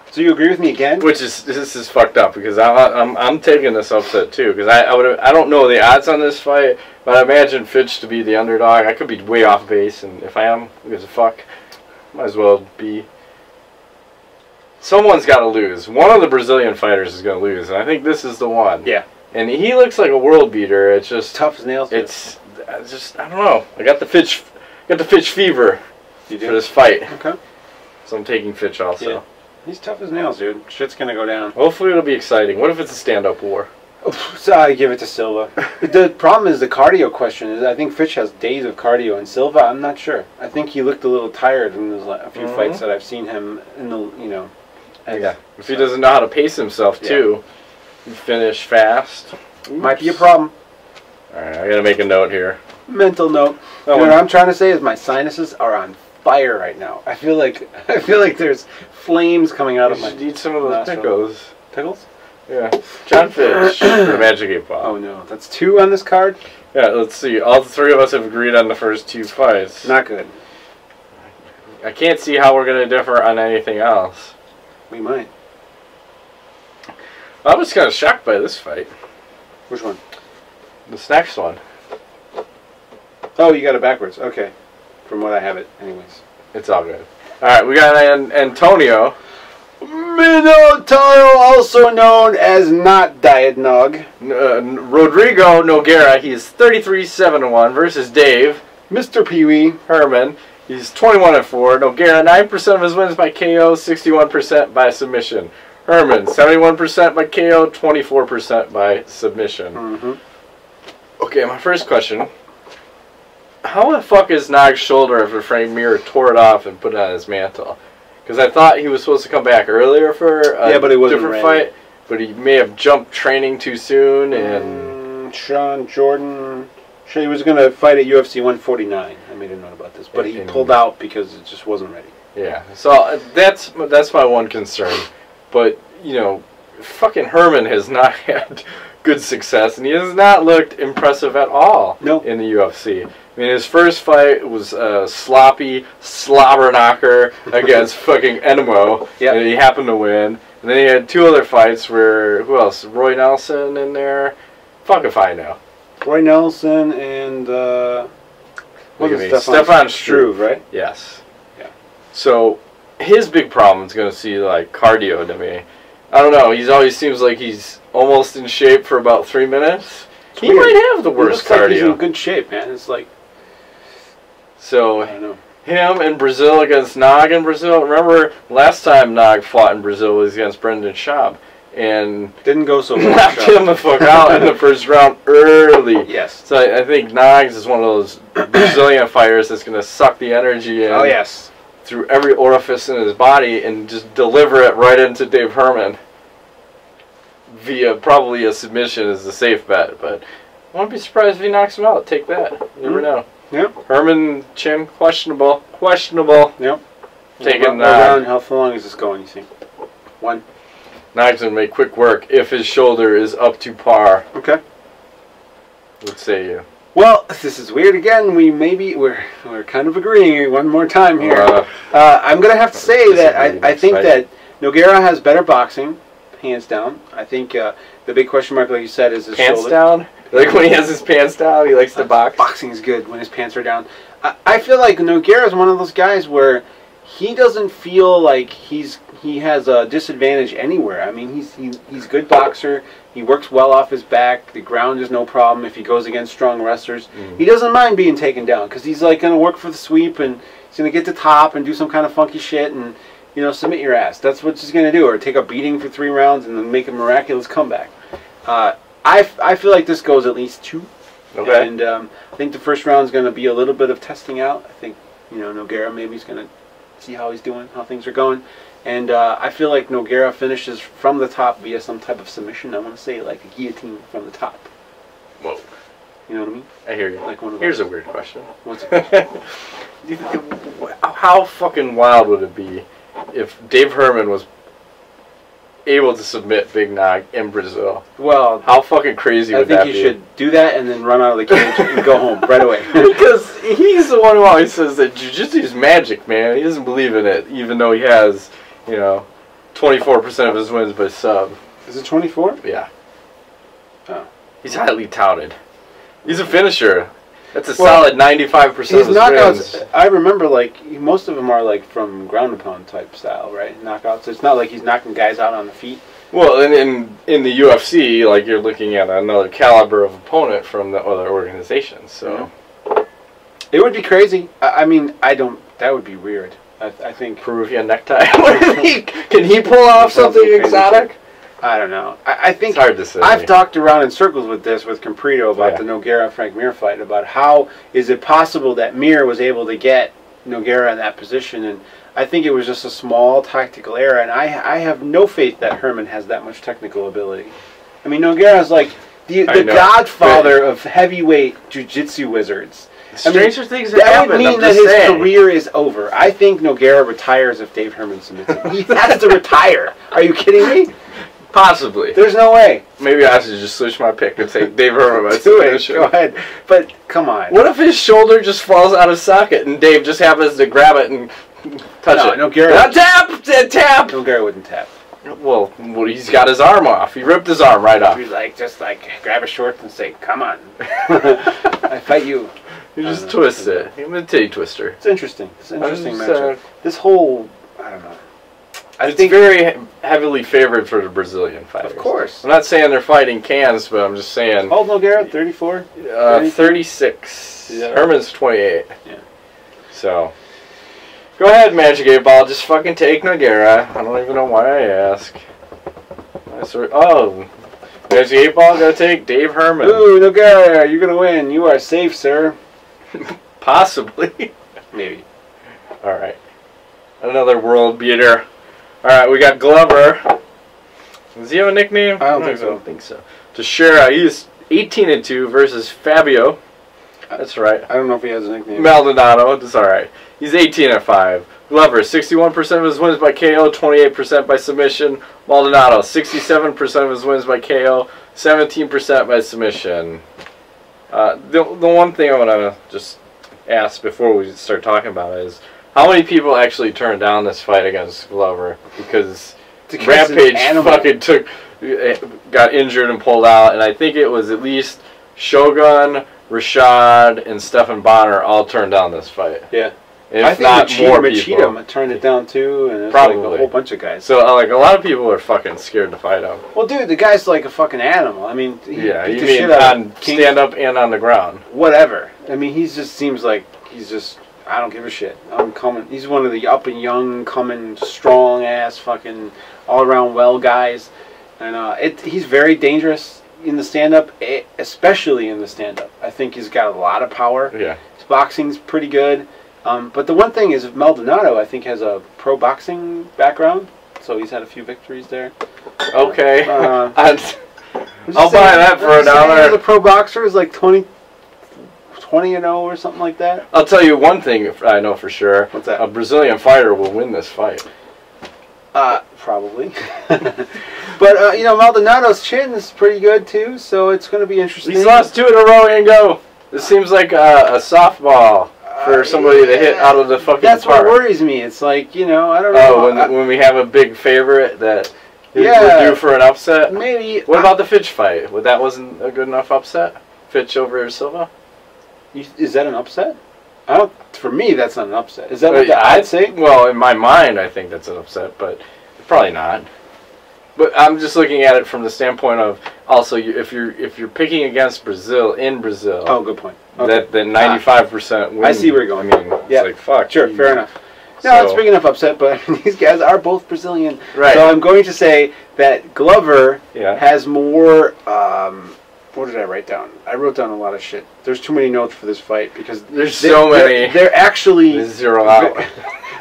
C: So you agree with me again?
B: This is fucked up, because I'm taking this upset too, because I don't know the odds on this fight, but I imagine Fitch to be the underdog. I could be way off base, and if I am, who gives a fuck? Might as well be. Someone's got to lose. One of the Brazilian fighters is going to lose, and I think this is the one.
C: Yeah.
B: And he looks like a world beater. It's just
C: tough as nails.
B: I don't know. I got the Fitch fever for this fight.
C: Okay.
B: So I'm taking Fitch also.
C: Yeah. He's tough as nails, dude. Shit's gonna go down.
B: Hopefully it'll be exciting. What if it's a stand-up war?
C: So I give it to Silva. The problem is the cardio question. Is I think Fitch has days of cardio, and Silva, I'm not sure. I think he looked a little tired in a few fights that I've seen him in the
B: If he doesn't know how to pace himself too, he finish fast.
C: Might be a problem.
B: Alright, I gotta make a note here.
C: Mental note. What I'm trying to say is my sinuses are on fire right now. I feel like there's flames coming out of my.
B: You should eat some of those pickles.
C: Pickles?
B: Yeah. John Fitch, the Magic 8 Ball.
C: Oh no, that's 2 on this card?
B: Yeah, let's see. All 3 of us have agreed on the first 2 fights.
C: Not good.
B: I can't see how we're gonna differ on anything else.
C: We might.
B: I was kind of shocked by this fight.
C: Which one?
B: This next one.
C: Oh, you got it backwards. Okay. From what I have it, anyways.
B: It's all good. Alright, we got Antonio.
C: Minotauro, also known as not Diet Nog.
B: Rodrigo Nogueira, he is 33-7-1 versus Dave.
C: Mr. Pee-wee.
B: Herman, he's 21-4. Nogueira, 9% of his wins by KO, 61% by submission. Herman, 71% by KO, 24% by submission. Okay, my first question. How the fuck is Nog's shoulder after Frank Mir tore it off and put it on his mantle? Because I thought he was supposed to come back earlier for a different fight, but he may have jumped training too soon. And
C: Sean Jordan, he was going to fight at UFC 149. I made a note about this, but he pulled out because it just wasn't ready.
B: Yeah, so that's my one concern. But you know, fucking Herman has not had good success, and he has not looked impressive at all in the UFC. I mean, his first fight was a sloppy slobber knocker against fucking Enemo, and he happened to win. And then he had 2 other fights where, who else? Roy Nelson in there, Fuck if I know.
C: Roy Nelson and
B: Stephan
C: Struve, right?
B: Yes.
C: Yeah.
B: So his big problem is going to see like cardio to me. I don't know. He always seems like he's almost in shape for about 3 minutes. He might have the worst cardio.
C: Like he's in good shape, man. It's like.
B: So
C: I don't know.
B: Him in Brazil against Nog in Brazil. Remember last time Nog fought in Brazil was against Brendan Schaub. And
C: didn't go so well.
B: Knocked him the fuck out in the first round early.
C: Yes.
B: So I think Noggs is one of those Brazilian fighters that's going to suck the energy in.
C: Oh, yes.
B: Through every orifice in his body and just deliver it right into Dave Herman. Via probably a submission is the safe bet. But I won't be surprised if he knocks him out. Take that. You never know.
C: Yep.
B: Herman, chin, questionable. Questionable.
C: Yep.
B: Taking
C: how long is this going, you think? 1.
B: Nog's going to make quick work if his shoulder is up to par.
C: Okay.
B: What say you?
C: Well, this is weird again. We're kind of agreeing one more time here. I'm going to have to say that I think that Nogueira has better boxing, hands down. I think the big question mark, like you said, is his
B: pants
C: shoulder.
B: Down? Like when he has his pants down, he likes to box?
C: Boxing is good when his pants are down. I feel like Nogueira is one of those guys where he doesn't feel like he has a disadvantage anywhere. I mean, he's a good boxer. He works well off his back. The ground is no problem if he goes against strong wrestlers. He doesn't mind being taken down because he's like going to work for the sweep and he's going to get to top and do some kind of funky shit and submit your ass. That's what he's going to do, or take a beating for 3 rounds and then make a miraculous comeback. I feel like this goes at least 2.
B: Okay.
C: And I think the first round is going to be a little bit of testing out. I think Nogueira maybe is going to see how he's doing, how things are going. And I feel like Nogueira finishes from the top via some type of submission. I want to say like a guillotine from the top.
B: Whoa.
C: You know what I mean?
B: I hear you.
C: Like one of
B: Here's
C: those.
B: a weird question.
C: What's the question?
B: How fucking wild would it be if Dave Herman was able to submit Big Nog in Brazil?
C: Well,
B: how fucking crazy would that be?
C: I think you should do that and then run out of the cage and go home right away.
B: Because he's the one who always says that jiu-jitsu is magic, man. He doesn't believe in it, even though he has, 24% of his wins by sub.
C: Is it 24?
B: Yeah.
C: Oh.
B: He's highly touted. He's a finisher. That's a solid 95% of his knockouts, wins.
C: I remember, most of them are, from ground and pound type style, right? Knockouts. It's not like he's knocking guys out on the feet.
B: Well, in the UFC, you're looking at another caliber of opponent from the other organizations, so...
C: Yeah. It would be crazy. I mean, that would be weird. I think...
B: Peruvian necktie. Can he pull off something exotic?
C: I don't know. I think
B: it's hard to say.
C: I've talked around in circles with Comprito about the Nogueira-Frank Mir fight, about how is it possible that Mir was able to get Nogueira in that position, and I think it was just a small tactical error, and I have no faith that Herman has that much technical ability. I mean, Nogueira is like the godfather of heavyweight jiu-jitsu wizards.
B: Stranger things have
C: happened.
B: That
C: would mean that his career is over. I think Nogueira retires if Dave Herman submits him. He has to retire. Are you kidding me?
B: Possibly.
C: There's no way.
B: Maybe I should just switch my pick and say Dave Herman.
C: Do it. Go ahead. But come on.
B: What if his shoulder just falls out of socket and Dave just happens to grab it and touch it?
C: Nogueira.
B: Tap!
C: Nogueira wouldn't tap.
B: Well, he's got his arm off. He ripped his arm right off.
C: He'd just grab his shorts and say, "Come on, I fight you."
B: You just twist it. I'm a titty twister.
C: It's interesting. It's an interesting matchup. This whole, I don't know.
B: I think very heavily favored for the Brazilian fighters.
C: Of course.
B: I'm not saying they're fighting cans, but I'm just saying.
C: How old Nogueira? 34?
B: 36. Yeah. Herman's 28.
C: Yeah.
B: So, go ahead, Magic 8 Ball. Just fucking take Nogueira. I don't even know why I ask. Magic 8 Ball gotta take Dave Herman.
C: Ooh, Nogueira, you're gonna win. You are safe, sir.
B: Possibly.
C: Maybe.
B: Alright. Another world beater. Alright, we got Glover. Does he have a nickname?
C: I don't
B: think so. Teixeira, he's 18-2 versus Fabio. That's right.
C: I don't know if he has a nickname.
B: Maldonado, that's alright. He's 18-5. Glover, 61% of his wins by KO, 28% by submission. Maldonado, 67% of his wins by KO, 17% by submission. The one thing I want to just ask before we start talking about it is, how many people actually turned down this fight against Glover? Because Rampage fucking took got injured and pulled out, and I think it was at least Shogun, Rashad, and Stephan Bonnar all turned down this fight.
C: Yeah.
B: If
C: I think
B: not more people.
C: Machida turned it down too, and it's
B: Probably.
C: like a whole bunch of guys.
B: So like a lot of people are fucking scared to fight him.
C: Well, dude, the guy's like a fucking animal. I mean,
B: Yeah,
C: beat
B: you
C: the
B: mean
C: shit out of
B: on stand up and on the ground.
C: whatever. I mean, he just seems like he's just. I don't give a shit. I'm coming. He's one of the up and young, coming, strong ass, fucking all around well guys, and he's very dangerous in the stand up, especially in the stand up. I think he's got a lot of power.
B: Yeah.
C: His boxing's pretty good. But the one thing is, Maldonado, I think, has a pro boxing background, so he's had a few victories there.
B: Okay. I'll buy that for
C: $1.
B: $1.
C: The pro boxer is like 20-0 or something like that.
B: I'll tell you one thing I know for sure.
C: What's that?
B: A Brazilian fighter will win this fight.
C: Probably. But Maldonado's chin is pretty good too, so it's going to be interesting.
B: He's lost 2 in a row and go. This seems like a softball for somebody to hit out of the fucking
C: That's
B: park.
C: what worries me. It's like, I don't
B: Oh,
C: know.
B: when we have a big favorite that
C: Yeah.
B: we're due for an upset?
C: Maybe.
B: What about the Fitch fight? That wasn't a good enough upset? Fitch over Silva?
C: Is that an upset? For me, that's not an upset. Is that what I'd say?
B: Well, in my mind, I think that's an upset, but probably not. But I'm just looking at it from the standpoint of also if you're picking against Brazil in Brazil.
C: Oh, good point. Okay.
B: That 95% win.
C: I see where you're going.
B: I mean, it's like fuck.
C: Sure, fair enough. No, it's a big enough upset, but these guys are both Brazilian.
B: Right.
C: So I'm going to say that Glover
B: Yeah.
C: has more. What did I write down? I wrote down a lot of shit. There's too many notes for this fight because
B: There's so many.
C: They're actually
B: Zero out.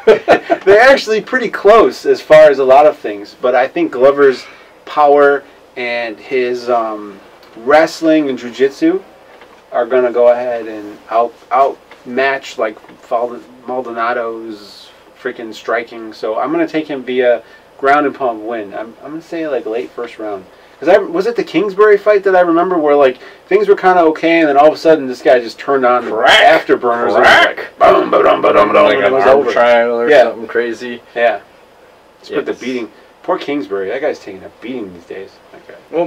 C: they're actually pretty close as far as a lot of things. But I think Glover's power and his wrestling and jiu-jitsu are going to go ahead and outmatch like Maldonado's freaking striking. So I'm going to take him via ground and pound win. I'm going to say like late first round. Because was it the Kingsbury fight that I remember where like things were kind of okay and then all of a sudden this guy just turned on afterburners and like boom, boom, boom, boom, boom,
B: Like
C: and
B: an
C: it was
B: arm
C: over.
B: triangle or something crazy.
C: Yeah. Just put the
B: Yes.
C: beating. Poor Kingsbury. That guy's taking a beating these days. Okay.
B: Well,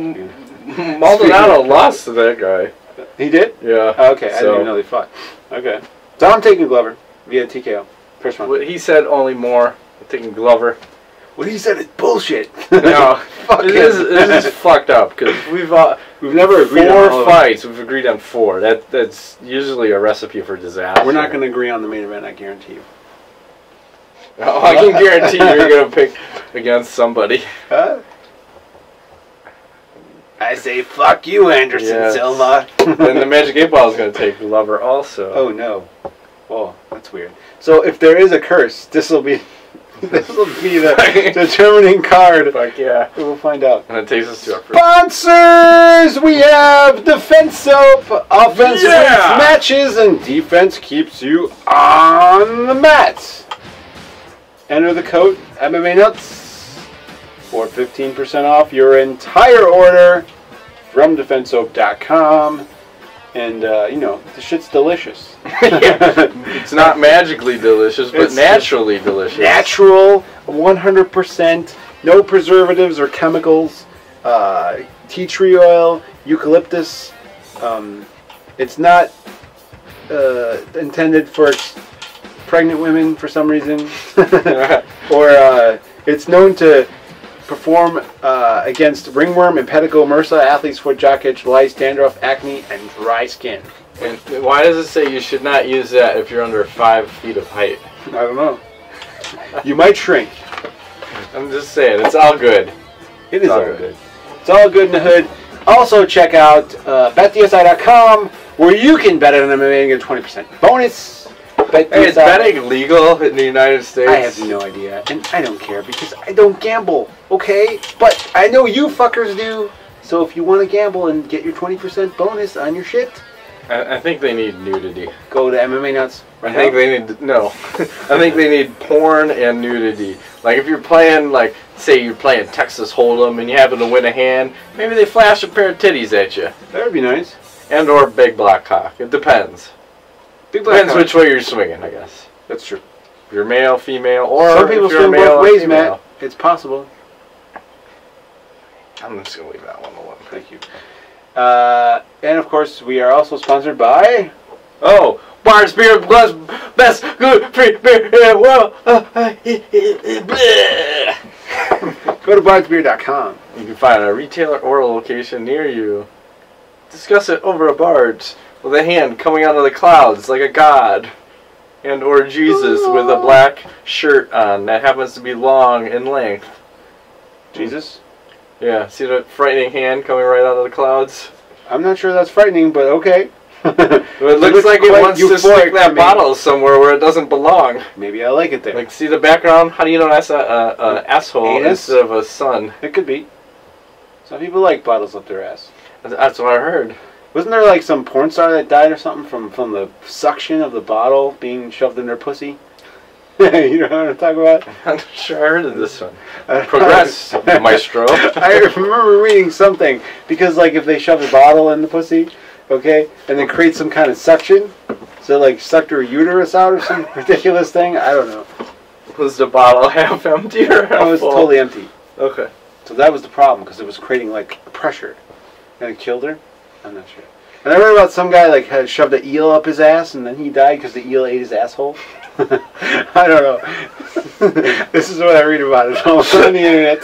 B: Maldonado lost to that guy.
C: He did?
B: Yeah.
C: Okay, I didn't even know they fought. Okay. So I'm taking Glover via TKO. First one.
B: What he said only more. I'm taking Glover.
C: What he said is bullshit.
B: No,
C: Fuck
B: this is fucked up because we've
C: never agreed on all
B: four
C: of
B: fights. We've agreed on 4. That's usually a recipe for disaster.
C: We're not going to agree on the main event, I guarantee you.
B: Oh, I can guarantee you're going to pick against somebody.
C: Huh? I say fuck you, Anderson Silva.
B: Then the Magic 8 Ball is going to take Glover also.
C: Oh no. Oh, that's weird. So if there is a curse, this will be the determining card.
B: Fuck yeah.
C: We'll find out.
B: And it takes us to our first.
C: Sponsors! We have Defense Soap. Offense wins
B: Yeah!
C: matches and defense keeps you on the mat. Enter the code MMA Nuts for 15% off your entire order from defensesoap.com. And, the shit's delicious.
B: It's not magically delicious, but
C: It's
B: naturally delicious.
C: Natural, 100%, no preservatives or chemicals, tea tree oil, eucalyptus. It's not intended for pregnant women for some reason. Or it's known to perform against ringworm, impetigo, MRSA, athlete's foot, jock itch, lice, dandruff, acne, and dry skin.
B: And why does it say you should not use that if you're under 5 feet of height?
C: I don't know. You might shrink.
B: I'm just saying, it's all good.
C: It is all good. It's all good in the hood. Also, check out betdsi.com where you can bet on MMA and get a 20% bonus.
B: Hey, is betting legal in the United States?
C: I have no idea, and I don't care because I don't gamble, okay? But I know you fuckers do. So if you want to gamble and get your 20% bonus on your shit,
B: I think they need nudity.
C: go to MMA Nuts.
B: I think they need no. I think they need porn and nudity. Like if you're playing, like say you're playing Texas Hold'em and you happen to win a hand, maybe they flash a pair of titties at you,
C: That would be nice.
B: and or big black cock. It depends.
C: Big black
B: Depends
C: cock.
B: which way you're swinging, I guess.
C: That's true.
B: If you're male, female, or
C: Some people
B: if you're
C: swing
B: male
C: both
B: or
C: ways,
B: female.
C: Matt. It's possible.
B: I'm just going to leave that one alone.
C: Thank you. And of course, we are also sponsored by...
B: Oh, Barnes Beer, best good free beer in the world.
C: Go to barnesbeer.com.
B: You can find a retailer or a location near you. Discuss it over a barge with a hand coming out of the clouds like a god. And or Jesus with a black shirt on that happens to be long in length.
C: Jesus?
B: Yeah, see that frightening hand coming right out of the clouds?
C: I'm not sure that's frightening, but okay.
B: It looks like it wants to stick that bottle somewhere where it doesn't belong.
C: Maybe I like it there.
B: Like, see the background? How do you know that's an asshole
C: Anus?
B: instead of a sun?
C: It could be. Some people like bottles up their ass.
B: That's what I heard.
C: Wasn't there like some porn star that died or something from the suction of the bottle being shoved in their pussy? You know what I'm talking about?
B: I'm not sure I heard of this one. Progress, maestro.
C: I remember reading something, because like if they shove a bottle in the pussy, okay, and then create some kind of suction, so like sucked her uterus out or some ridiculous thing, I don't know.
B: Was the bottle half empty or half full?
C: It was totally empty.
B: Okay.
C: So that was the problem, because it was creating like pressure, and it killed her. I'm not sure. And I read about some guy like had shoved an eel up his ass, and then he died because the eel ate his asshole. I don't know. This is what I read about it all on the internet.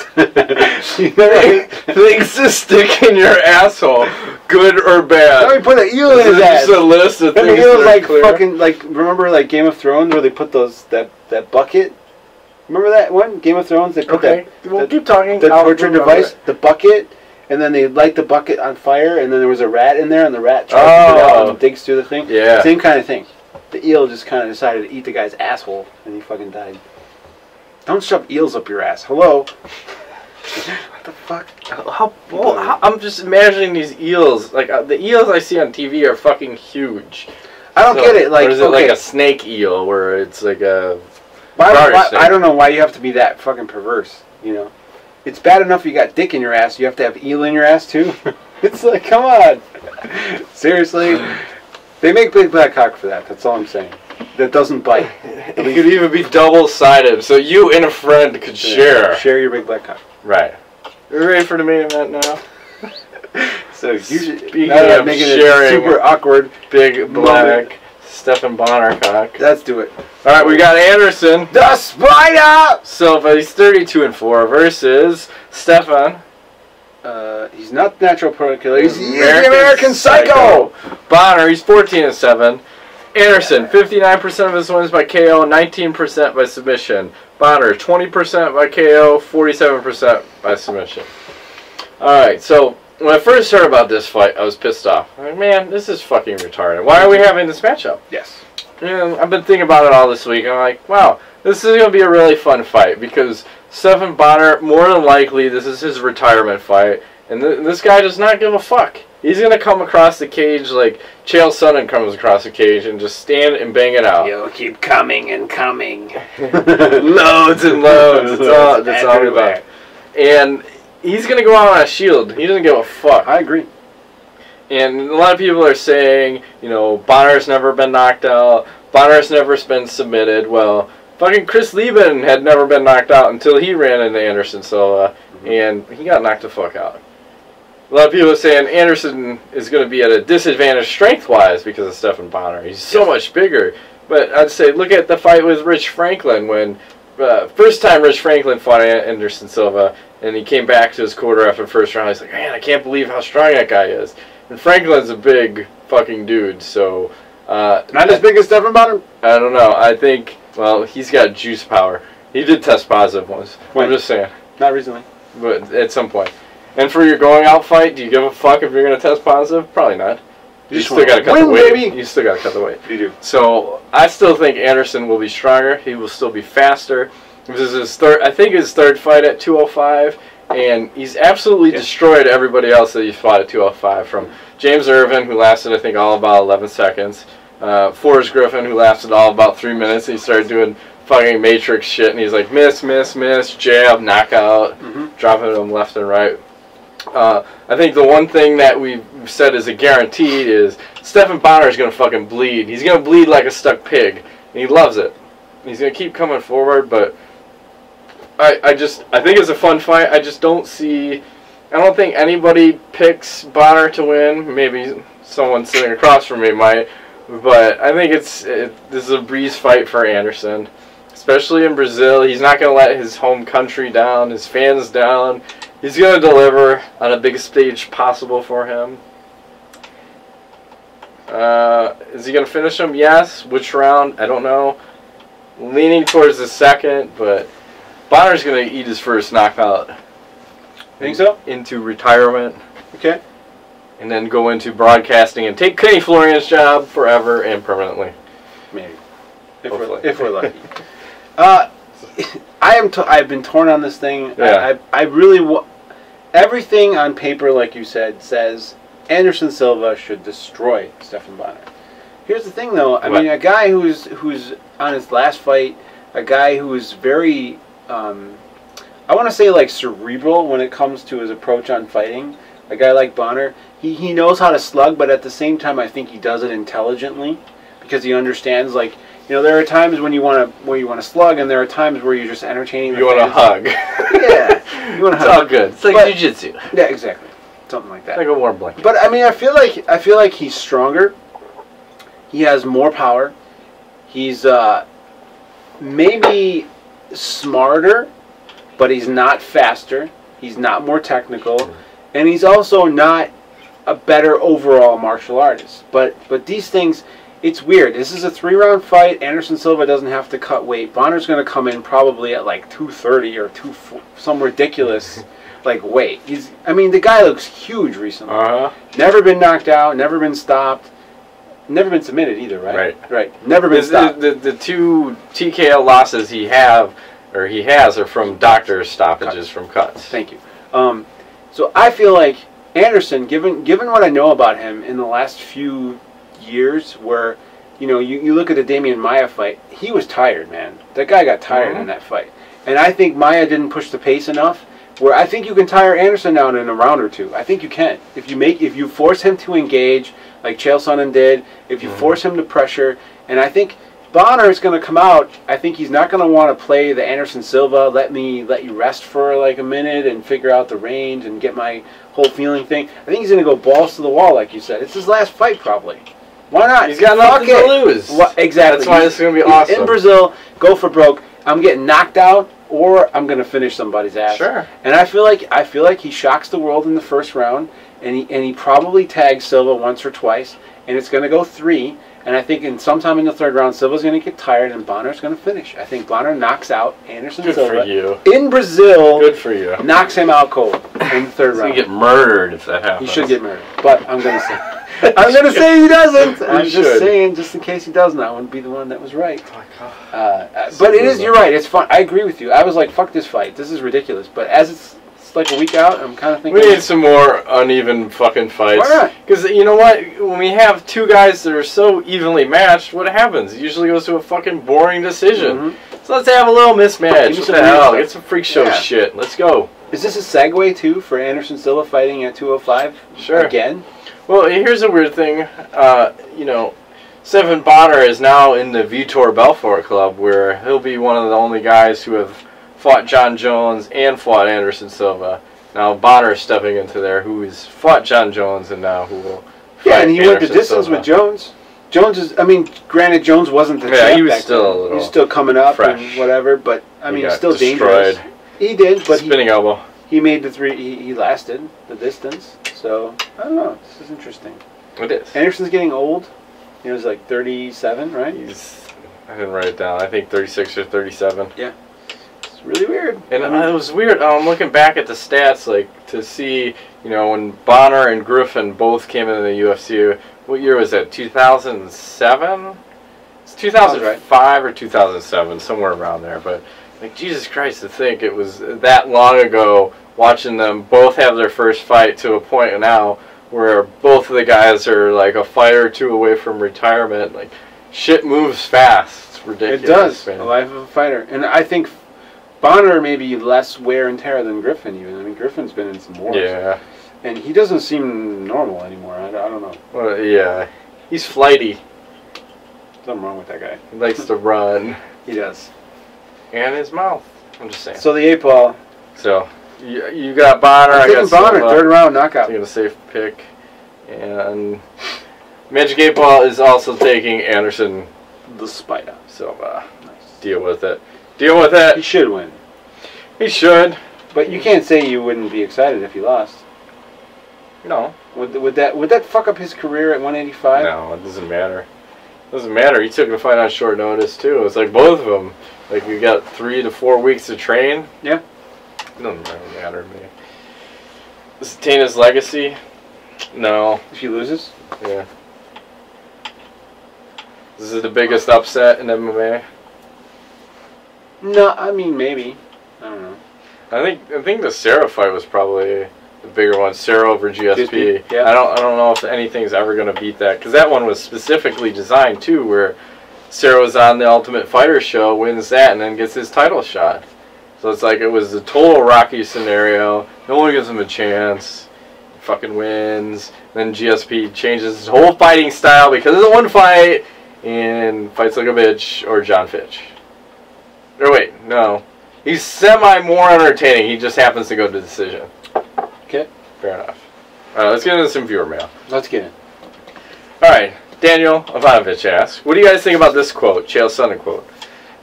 B: Things to stick in your asshole, good or bad.
C: Let me put an eel in his ass.
B: Just a list of things.
C: And the eel's
B: that
C: like
B: clear.
C: fucking like, remember like Game of Thrones where they put those that bucket? Remember that one? Game of Thrones, they put
B: we'll keep talking.
C: The torture device, the bucket, and then they light the bucket on fire, and then there was a rat in there, and the rat tries to get out and digs through the thing.
B: Yeah.
C: Same kind of thing. The eel just kind of decided to eat the guy's asshole, and he fucking died. Don't shove eels up your ass. Hello? What the fuck?
B: I'm just imagining these eels. Like, the eels I see on TV are fucking huge.
C: I don't get it. Like,
B: or is it like a snake eel where it's like a...
C: I don't know why you have to be that fucking perverse, you know? It's bad enough you got dick in your ass, you have to have eel in your ass too? It's like, come on. Seriously? They make big black cock for that, that's all I'm saying. That doesn't bite.
B: It could even be double-sided, so you and a friend could share.
C: Share your big black cock.
B: Right. Are ready for the main event now?
C: So you should,
B: Speaking
C: now
B: of
C: making
B: sharing,
C: it super awkward.
B: Big black Stephan Bonnar cock.
C: Let's do it.
B: Alright, we got Anderson.
C: The Spider!
B: Silva, he's 32-4 versus Stephan.
C: He's not the natural pro killer. He's the
B: American
C: American Psycho!
B: Bonnar, he's 14-7. Anderson, 59% of his wins by KO, 19% by submission. Bonnar, 20% by KO, 47% by submission. Alright, so when I first heard about this fight, I was pissed off. I'm like, man, this is fucking retarded. Why are we having this matchup?
C: Yes.
B: And I've been thinking about it all this week. I'm like, wow, this is going to be a really fun fight because Stephan Bonnar, more than likely, this is his retirement fight. And this guy does not give a fuck. He's going to come across the cage like Chael Sonnen comes across the cage and just stand and bang it out.
C: You'll keep coming and coming.
B: Loads and loads. That's all about. And he's going to go out on a shield. He doesn't give a fuck.
C: I agree.
B: And a lot of people are saying, you know, Bonnar's never been knocked out. Bonnar's never been submitted. Well, fucking Chris Lieben had never been knocked out until he ran into Anderson Silva, and he got knocked the fuck out. A lot of people are saying Anderson is going to be at a disadvantage strength-wise because of Stephan Bonnar. He's so much bigger. But I'd say look at the fight with Rich Franklin when first time Rich Franklin fought Anderson Silva, and he came back to his quarter after the first round. He's like, man, I can't believe how strong that guy is. And Franklin's a big fucking dude, so...
C: not as big as Stephan Bonnar?
B: I don't know. I think, well, he's got juice power. He did test positive once.
C: When?
B: I'm just saying.
C: Not recently.
B: But at some point. And for your going out fight, do you give a fuck if you're going to test positive? Probably not. You still got to cut the weight. Baby. You still got to cut the weight.
C: You do.
B: So I still think Anderson will be stronger. He will still be faster. This is his third. I think his third fight at 205, and he's absolutely destroyed everybody else that he's fought at 205. From James Irvin, who lasted I think all about 11 seconds. Forrest Griffin, who lasted all about 3 minutes. He started doing fucking Matrix shit, and he's like miss, miss, miss, jab, knockout, dropping them left and right. I think the one thing that we've said is a guarantee is Stephan Bonnar is going to fucking bleed. He's going to bleed like a stuck pig, and he loves it. He's going to keep coming forward, but I think it's a fun fight. I just don't see I don't think anybody picks Bonnar to win. Maybe someone sitting across from me might. But I think this is a breeze fight for Anderson. Especially in Brazil. He's not going to let his home country down, his fans down. He's going to deliver on the biggest stage possible for him. Is he going to finish him? Yes. Which round? I don't know. Leaning towards the second, but Bonnar's going to eat his first knockout.
C: Think so?
B: Into retirement.
C: Okay.
B: And then go into broadcasting and take Kenny Florian's job forever and permanently.
C: Maybe. If we're lucky. I've been torn on this thing.
B: Yeah.
C: I really everything on paper, like you said, says Anderson Silva should destroy Stephan Bonnar. Here's the thing, though. I mean, a guy who's on his last fight, a guy who is very, I want to say like cerebral when it comes to his approach on fighting. A guy like Bonnar, he knows how to slug, but at the same time, I think he does it intelligently because he understands, like, you know, there are times when you want to slug, and there are times where you're just entertaining.
B: You want to hug.
C: Yeah, you want to hug.
B: It's all good. It's like jiu-jitsu.
C: Yeah, exactly. Something like that.
B: It's like a warm blanket.
C: But I mean, I feel like he's stronger. He has more power. He's maybe smarter, but he's not faster. He's not more technical, and he's also not a better overall martial artist. But these things, it's weird. This is a 3-round fight. Anderson Silva doesn't have to cut weight. Bonnar's going to come in probably at like 230 or some ridiculous like weight. I mean, the guy looks huge recently. Never been knocked out. Never been stopped. Never been submitted either, right? Right. Never been stopped.
B: The 2 TKO losses he has are from doctor stoppages from cuts.
C: Thank you. So I feel like Anderson, given what I know about him in the last few years, where you know you look at the Demian Maia fight, he was tired, man. That guy got tired in that fight, and I think Maia didn't push the pace enough. Where I think you can tire Anderson out in a round or two. I think you can if you force him to engage like Chael Sonnen did. If you force him to pressure, and I think Bonnar is going to come out. I think he's not going to want to play the Anderson Silva. Let you rest for like a minute and figure out the range and get my whole feeling thing. I think he's going to go balls to the wall, like you said. It's his last fight, probably. Why not?
B: He's got nothing to lose.
C: Exactly.
B: That's why this is going to be awesome.
C: In Brazil, go for broke. I'm getting knocked out, or I'm going to finish somebody's ass.
B: Sure.
C: And I feel like he shocks the world in the first round, and he probably tags Silva once or twice, and it's going to go 3. And I think sometime in the 3rd round, Silva's going to get tired, and Bonnar's going to finish. I think Bonnar knocks out Anderson Silva.
B: Good for you.
C: In Brazil.
B: Good for you.
C: Knocks him out cold in the 3rd round.
B: He's going to get murdered if that happens.
C: He should get murdered. But I'm going to say. I'm going to say he doesn't. I'm just saying, just in case he doesn't, I wouldn't be the one that was right.
B: Oh my God.
C: But it is, you're right. It's fun. I agree with you. I was like, fuck this fight. This is ridiculous. But as it's like a week out, I'm kind of thinking.
B: We need some more uneven fucking fights.
C: Why not?
B: Because you know what? When we have 2 guys that are so evenly matched, what happens? It usually goes to a fucking boring decision. So let's have a little mismatch. What the hell? Get some freak show shit. Let's go.
C: Is this a segue, too, for Anderson Silva fighting at 205?
B: Sure.
C: Again?
B: Well, here's a weird thing. You know, Stephan Bonnar is now in the Vitor Belfort Club, where he'll be one of the only guys who have fought John Jones and fought Anderson Silva. Now Bonnar is stepping into there, who has fought John Jones and now who will fight
C: and he went the
B: Anderson
C: distance
B: Silva.
C: with Jones. Jones is, I mean, granted, Jones wasn't the champ
B: he was
C: back
B: still
C: then.
B: a little
C: He was still coming up
B: fresh.
C: and whatever, but I mean,
B: got
C: still
B: destroyed.
C: dangerous. He did, but
B: spinning elbow.
C: He made the 3. He lasted the distance. So I don't know. This is interesting.
B: It is.
C: Anderson's getting old. He was like 37, right?
B: I didn't write it down. I think 36 or 37.
C: Yeah. It's really weird.
B: And it was weird. I'm looking back at the stats, like to see, you know, when Bonnar and Griffin both came into the UFC. What year was that? 2007? It's 2005 or 2007, somewhere around there. But like Jesus Christ, to think it was that long ago. Watching them both have their first fight to a point now where both of the guys are like a fight or 2 away from retirement. Like shit moves fast. It's ridiculous.
C: It does.
B: Man.
C: The life of a fighter, and I think Bonnar may be less wear and tear than Griffin even. I mean, Griffin's been in some wars.
B: Yeah.
C: And he doesn't seem normal anymore. I don't know.
B: Well, yeah. He's flighty.
C: Something wrong with that guy.
B: He likes to run.
C: He does.
B: And his mouth. I'm just saying.
C: So the 8 ball.
B: So You got Bonnar.
C: I got Bonnar,
B: Silva.
C: 3rd round knockout.
B: Taking a safe pick. And Magic 8 Ball is also taking Anderson
C: The Spider.
B: Silva. Nice. Deal with it. Deal with it.
C: He should win.
B: He should.
C: But you can't say you wouldn't be excited if he lost.
B: No.
C: Would that fuck up his career at 185?
B: No, it doesn't matter. It doesn't matter. He took the fight on short notice too. It's like both of them. Like you got 3 to 4 weeks to train.
C: Yeah.
B: It doesn't really matter to me. Sustain his legacy? No.
C: If he loses?
B: Yeah. This is the biggest upset in MMA.
C: No, I mean maybe. I don't know.
B: I think the Sarah fight was probably the bigger one. Sarah over GSP.
C: Yeah.
B: I don't know if anything's ever gonna beat that because that one was specifically designed too, where Sarah was on the Ultimate Fighter show, wins that, and then gets his title shot. So it's like it was a total Rocky scenario. No one gives him a chance. He fucking wins. Then GSP changes his whole fighting style because of the one fight and fights like a bitch or John Fitch. Or wait, no. He's semi more entertaining. He just happens to go to decision.
C: Okay.
B: Fair enough. All right, let's get into some viewer mail.
C: Let's get it.
B: All right, Daniel Ivanovich asks, what do you guys think about this quote, Chael Sonnen quote?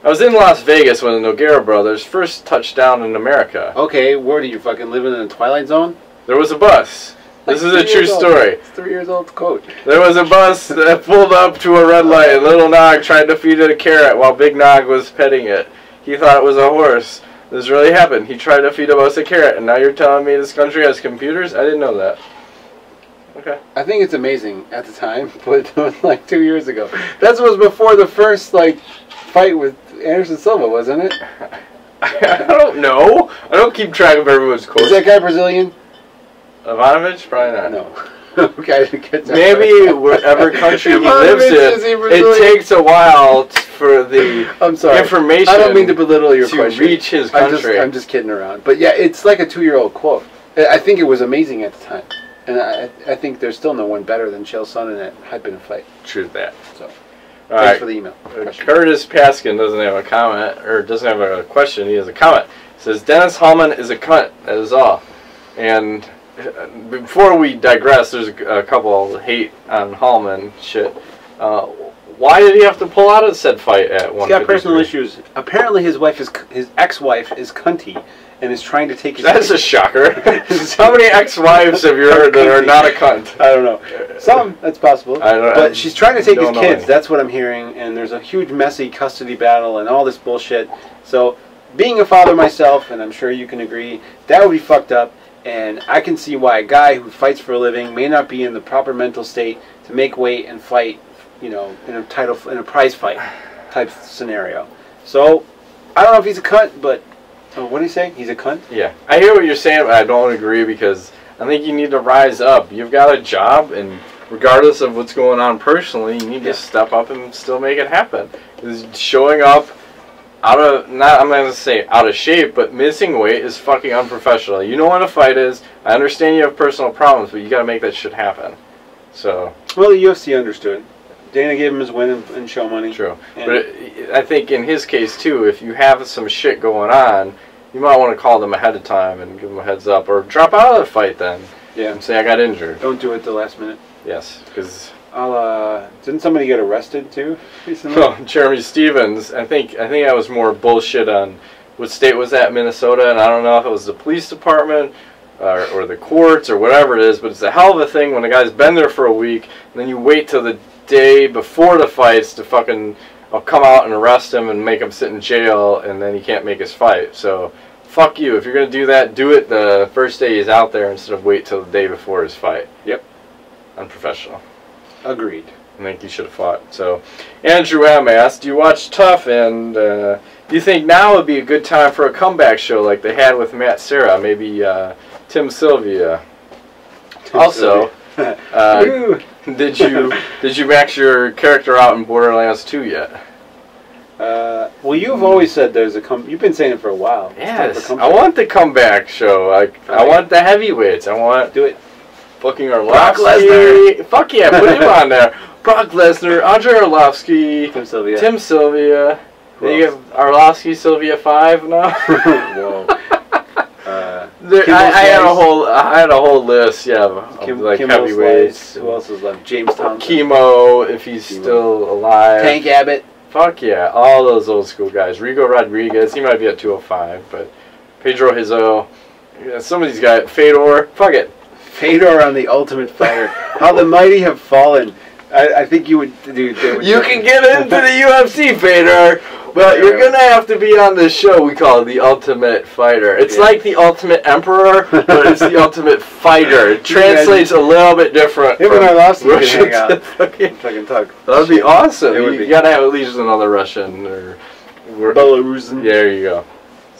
B: I was in Las Vegas when the Nogueira brothers first touched down in America.
C: Okay, where do you fucking living in the Twilight Zone?
B: There was a bus. This is a true story.
C: It's 3 years old quote.
B: There was a bus that pulled up to a red light. Little Nog tried to feed it a carrot while Big Nog was petting it. He thought it was a horse. This really happened. He tried to feed a bus a carrot, and now you're telling me this country has computers? I didn't know that. Okay.
C: I think it's amazing at the time, but it was like 2 years ago. That was before the first fight with Anderson Silva, wasn't it?
B: I don't know. I don't keep track of everyone's quotes.
C: Is that guy Brazilian?
B: Ivanovich? Probably not.
C: No. Okay, I didn't get that.
B: Maybe whatever country he lives in, it takes a while for the information
C: I don't mean to belittle your
B: to
C: question.
B: reach his country.
C: I'm just kidding around. But yeah, it's like a 2-year-old quote. I think it was amazing at the time. And I think there's still no one better than Chael Sonnen at hyping a fight.
B: True that.
C: So,
B: All
C: thanks
B: right.
C: for the email.
B: Curtis Paskin doesn't have a comment, or doesn't have a question, he has a comment. It says, Dennis Hallman is a cunt, that is all. And before we digress, there's a couple hate on Hallman shit. Why did he have to pull out of said fight at 153?
C: He's got personal issues. Apparently his ex-wife is cunty and is trying to take his...
B: That's a shocker. How many ex-wives have you heard that are not a cunt?
C: I don't know. Some, that's possible. But she's trying to take his kids. That's what I'm hearing. And there's a huge messy custody battle and all this bullshit. So being a father myself, and I'm sure you can agree, that would be fucked up. And I can see why a guy who fights for a living may not be in the proper mental state to make weight and fight, in a prize fight type scenario. So I don't know if he's a cunt, but what did he say? He's a cunt?
B: Yeah, I hear what you're saying, but I don't agree because I think you need to rise up. You've got a job, and regardless of what's going on personally, you need to step up and still make it happen. Because showing up I'm not going to say out of shape, but missing weight is fucking unprofessional. You know what a fight is. I understand you have personal problems, but you got to make that shit happen. So.
C: Well, the UFC understood. Dana gave him his win and show money.
B: True. But I think in his case, too, if you have some shit going on, you might want to call them ahead of time and give them a heads up. Or drop out of the fight then. Yeah. And say, I got injured.
C: Don't do it at the last minute.
B: Yes, because...
C: didn't somebody get arrested too recently?
B: Well, Jeremy Stevens, I think that was more bullshit on what state was that, Minnesota, and I don't know if it was the police department or the courts or whatever it is, but it's a hell of a thing when a guy's been there for a week and then you wait till the day before the fights to fucking come out and arrest him and make him sit in jail, and then he can't make his fight. So fuck you. If you're going to do that, do it the first day he's out there instead of wait till the day before his fight. Yep. Unprofessional.
C: Agreed.
B: I think you should have fought. So, Andrew M. asked, do you watch Tough, and do you think now would be a good time for a comeback show like they had with Matt Serra? Maybe Tim Sylvia. Also, did you max your character out in Borderlands 2 yet?
C: Well, you've always said there's you've been saying it for a while.
B: Yes, I want the comeback show. I want the heavyweights. I want
C: do it.
B: Fucking Arlovski. Brock Lesnar. Fuck yeah, put him on there. Brock Lesnar, Andre Arlovski, Tim Sylvia. Then you have Arlovski, Sylvia 5 now.
C: Whoa.
B: I had a whole list, yeah, of like heavyweights.
C: Who else is left? James Thompson.
B: Chemo, if he's still alive.
C: Tank Abbott.
B: Fuck yeah, all those old school guys. Rigo Rodriguez, he might be at 205, but Pedro Hizzo, yeah, some of these guys. Fedor, fuck it.
C: Fedor on the Ultimate Fighter. How the mighty have fallen. I think you would do.
B: You can get into the UFC, Fedor. But you're going to have to be on this show we call The Ultimate Fighter. It's like The Ultimate Emperor, but it's The Ultimate Fighter. It translates a little bit different.
C: Him and Arlovski can hang out.
B: Fucking talk. That would be awesome. You got to have at least another Russian. Or
C: Belarusian.
B: Yeah, there you go.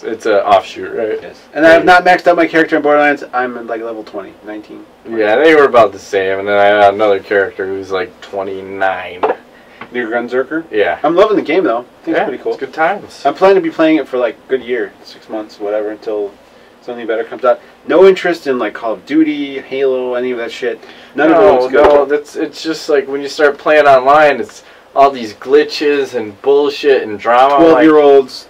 B: It's an offshoot, right?
C: Yes. And I have not maxed out my character in Borderlands. I'm at like level 20, 19. 20.
B: Yeah, they were about the same. And then I had another character who's like 29.
C: New Gunzerker?
B: Yeah.
C: I'm loving the game, though. I think it's pretty cool.
B: It's good times.
C: I'm planning to be playing it for like a good year, 6 months, whatever, until something better comes out. No interest in like Call of Duty, Halo, any of that shit. None of it looks good.
B: No, it's just like when you start playing online, it's all these glitches and bullshit and drama.
C: 12-year-olds.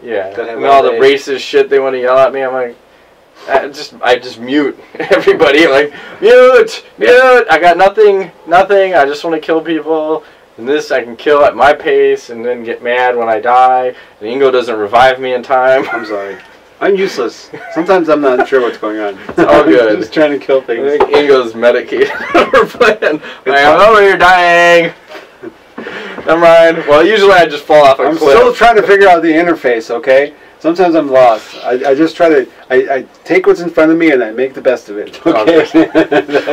B: Yeah. And all the racist shit they want to yell at me. I'm like, I just mute everybody. Like, mute. I got nothing. I just want to kill people. And this I can kill at my pace and then get mad when I die. And Ingo doesn't revive me in time.
C: I'm sorry. I'm useless. Sometimes I'm not sure what's going on.
B: It's all good.
C: I'm just trying to kill things.
B: I think Ingo's medicated. We're playing. I'm over here dying. Never mind. Well, usually I just fall off a cliff. I'm
C: still trying to figure out the interface, okay? Sometimes I'm lost. I just try to... I take what's in front of me and I make the best of it. Okay?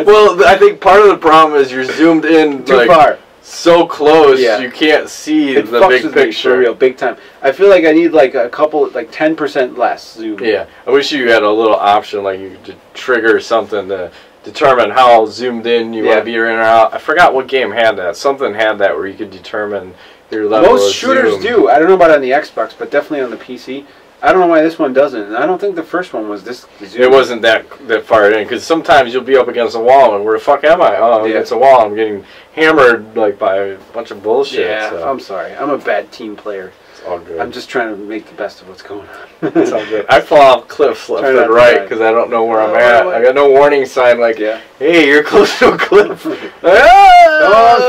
B: Well, I think part of the problem is you're zoomed in
C: too far.
B: So close, you can't see the big picture.
C: For real, big time. I feel like I need like a couple, like 10% less zoom.
B: Yeah, I wish you had a little option, like you could trigger something to determine how zoomed in you want to be in or out. I forgot what game had that. Something had that where you could determine your level of zoom.
C: Most shooters do. I don't know about on the Xbox, but definitely on the PC. I don't know why this one doesn't. And I don't think the first one was this zoomed.
B: It wasn't that far in, because sometimes you'll be up against a wall, and where the fuck am I? Oh, I'm against a wall. I'm getting hammered like by a bunch of bullshit.
C: Yeah,
B: so.
C: I'm sorry. I'm a bad team player.
B: It's all good.
C: I'm just trying to make the best of what's going on.
B: It's all good. I fall off cliffs left and right because I don't know where I'm at. I got no warning sign like, hey, you're close to a cliff. I'll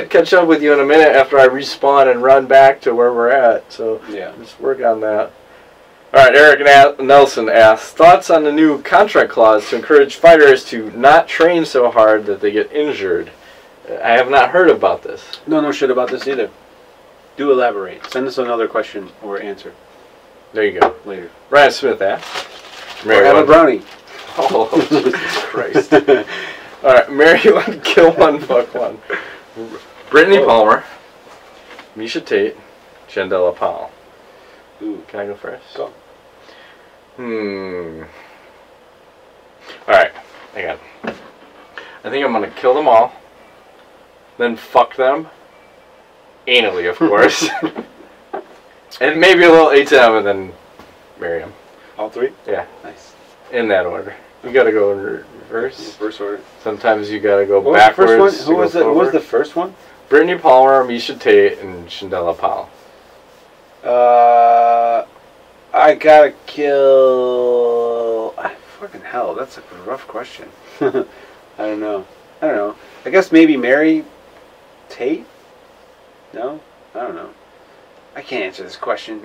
B: catch up with you in a minute after I respawn and run back to where we're at. So just work on that. All right, Eric Nelson asks, thoughts on the new contract clause to encourage fighters to not train so hard that they get injured? I have not heard about this.
C: No shit about this either. Do elaborate. Send us another question or answer.
B: There you go.
C: Later.
B: Ryan Smith asks.
C: Have a brownie.
B: Oh, Jesus Christ. All right, marry one, kill one, fuck one. Brittany Palmer, Misha Tate, Chandela Powell.
C: Ooh.
B: Can I go first?
C: Go.
B: Alright, hang on. I think I'm going to kill them all, then fuck them, anally of course, and maybe a little ATM and then marry them.
C: All three?
B: Yeah.
C: Nice.
B: In that order. You got to go in reverse.
C: First order.
B: Sometimes you got to go backwards.
C: Who was the first one?
B: Brittany Palmer, Misha Tate, and Chandela Powell.
C: I gotta kill... Fucking hell, that's a rough question. I don't know. I guess maybe marry Tate? No? I don't know. I can't answer this question.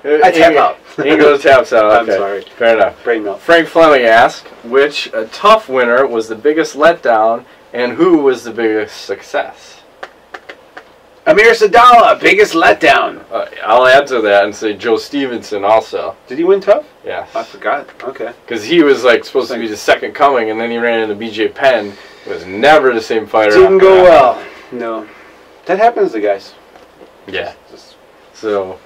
C: I tap out.
B: Ingo taps out. Okay.
C: I'm sorry.
B: Fair enough.
C: Brain melt.
B: Frank Fleming asked, which tough winner was the biggest letdown and who was the biggest success?
C: Amir Sadala, biggest letdown.
B: I'll add to that and say Joe Stevenson also.
C: Did he win tough?
B: Yes.
C: I forgot. Okay.
B: Because he was like supposed to be the second coming, and then he ran into BJ Penn. It was never the same fighter.
C: Didn't go well. No. That happens to guys.
B: Yeah. So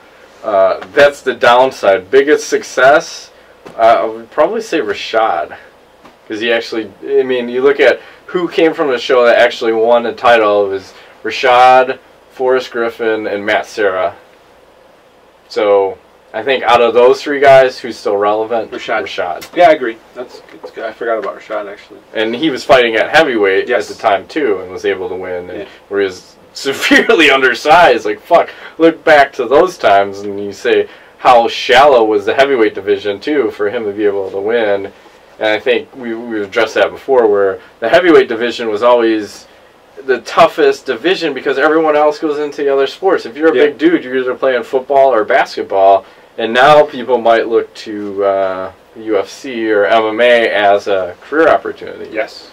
B: that's the downside. Biggest success, I would probably say Rashad. Because he actually, I mean, you look at who came from the show that actually won the title. It was Rashad, Forrest Griffin, and Matt Serra. So I think out of those three guys, who's still relevant? Rashad.
C: Yeah, I agree. That's good. I forgot about Rashad, actually.
B: And he was fighting at heavyweight at the time, too, and was able to win. And where he was severely undersized. Like, fuck. Look back to those times, and you say, how shallow was the heavyweight division, too, for him to be able to win. And I think we've addressed that before, where the heavyweight division was always the toughest division because everyone else goes into the other sports. If you're a big dude, you're either playing football or basketball. And now people might look to UFC or MMA as a career opportunity.
C: Yes.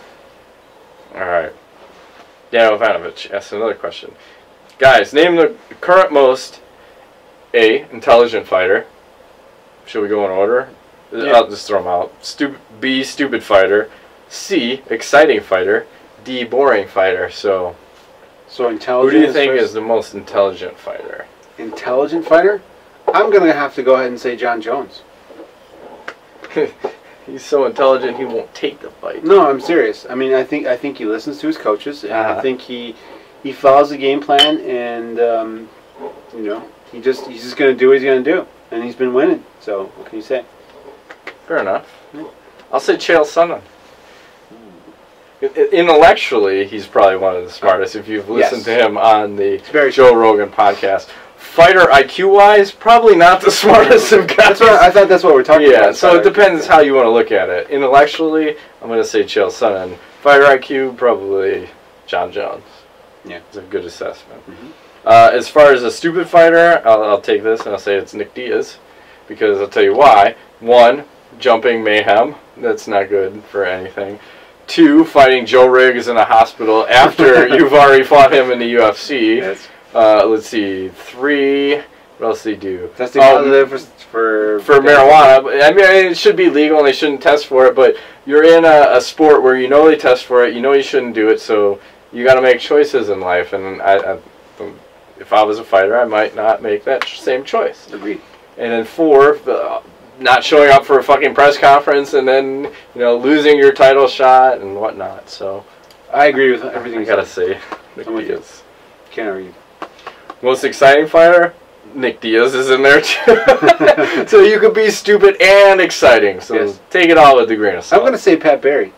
B: All right. Dan Ivanovic asked another question. Guys, name the current most A, intelligent fighter. Should we go in order? Yeah. I'll just throw them out. B, stupid fighter. C, exciting fighter. D, boring fighter. So
C: intelligent.
B: Who do you think is the most intelligent fighter?
C: Intelligent fighter? I'm going to have to go ahead and say John Jones.
B: He's so intelligent he won't take the fight.
C: No, I'm serious. I mean, I think he listens to his coaches, and I think he follows the game plan, and you know, he's just going to do what he's going to do, and he's been winning. So what can you say? Fair
B: enough. Yeah. I'll say Chael Sonnen. Intellectually, he's probably one of the smartest. If you've listened to him on the Joe Rogan podcast. Fighter IQ-wise, probably not the smartest of guys.
C: I thought that's what we're talking about.
B: Yeah, so it depends how you want to look at it. Intellectually, I'm going to say Chael Sonnen. Fighter IQ, probably John Jones.
C: Yeah,
B: it's a good assessment. As far as a stupid fighter, I'll take this and I'll say it's Nick Diaz, because I'll tell you why. 1, jumping mayhem. That's not good for anything. 2, fighting Joe Riggs in a hospital after you've already fought him in the UFC. Yes. Let's see. 3. What else do they do?
C: Testing positive for
B: marijuana. I mean, it should be legal and they shouldn't test for it, but you're in a sport where you know they test for it, you know you shouldn't do it, so you got to make choices in life. And if I was a fighter, I might not make that same choice.
C: Agreed.
B: And then 4, not showing up for a fucking press conference and then losing your title shot and whatnot. So
C: I agree with everything.
B: I gotta say, Nick Diaz.
C: Can't argue.
B: Most exciting fighter, Nick Diaz is in there too. So you could be stupid and exciting. So take it all with a grain of salt.
C: I'm gonna say Pat Barry,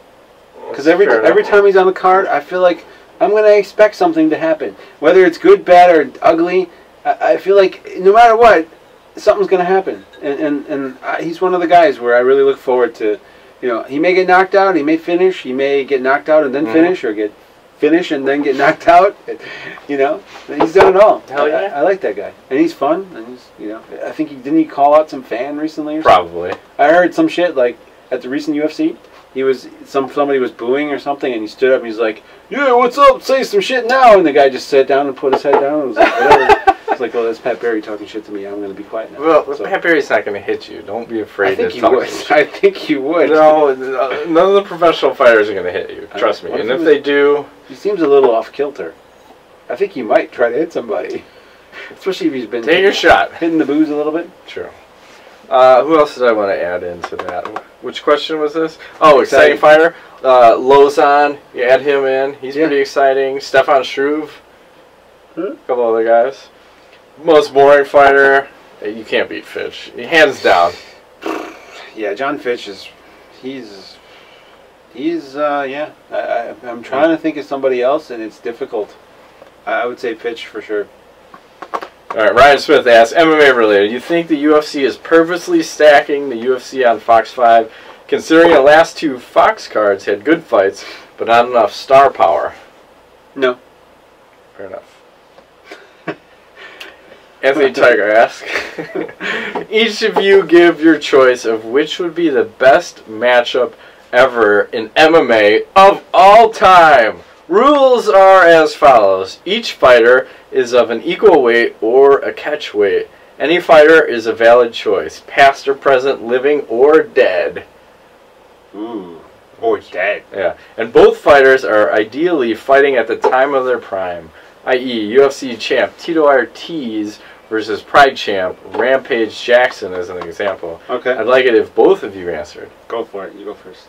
C: because every time he's on the card, I feel like I'm gonna expect something to happen, whether it's good, bad, or ugly. I feel like no matter what, something's gonna happen, and he's one of the guys where I really look forward to. He may get knocked out, he may finish, he may get knocked out and then finish, or get finish and then get knocked out. He's done it all.
B: Hell yeah.
C: I like that guy, and he's fun. And he's, I think didn't he call out some fan recently? Or
B: Probably.
C: Something? I heard some shit like at the recent UFC. Somebody was booing or something, and he stood up and he's like, "Yeah, what's up? Say some shit now." And the guy just sat down and put his head down. And was like, whatever. It's like, oh, that's Pat Barry talking shit to me. I'm going to be quiet now.
B: Well, Pat Barry's not going to hit you. Don't be afraid to talk to me.
C: I think you would.
B: No, none of the professional fighters are going to hit you. Trust me. And if they do...
C: He seems a little off kilter. I think he might try to hit somebody. Especially if he's been...
B: Take your shot.
C: Hitting the booze a little bit.
B: True. Who else did I want to add into that? Which question was this? Oh, exciting fighter. Lozon, you add him in. He's pretty exciting. Stefan Struve. A couple other guys. Most boring fighter, you can't beat Fitch. Hands down.
C: Yeah, John Fitch is... yeah. I'm trying to think of somebody else, and it's difficult. I would say Fitch for sure.
B: Alright, Ryan Smith asks, MMA related, you think the UFC is purposely stacking the UFC on Fox 5, considering the last 2 Fox cards had good fights, but not enough star power?
C: No.
B: Fair enough. Anthony Tiger asks, each of you give your choice of which would be the best matchup ever in MMA of all time. Rules are as follows. Each fighter is of an equal weight or a catch weight. Any fighter is a valid choice, past or present, living or dead.
C: Ooh, or dead.
B: Yeah, and both fighters are ideally fighting at the time of their prime, i.e. UFC champ Tito Ortiz versus Pride champ Rampage Jackson as an example.
C: Okay.
B: I'd like it if both of you answered.
C: Go for it. You go first.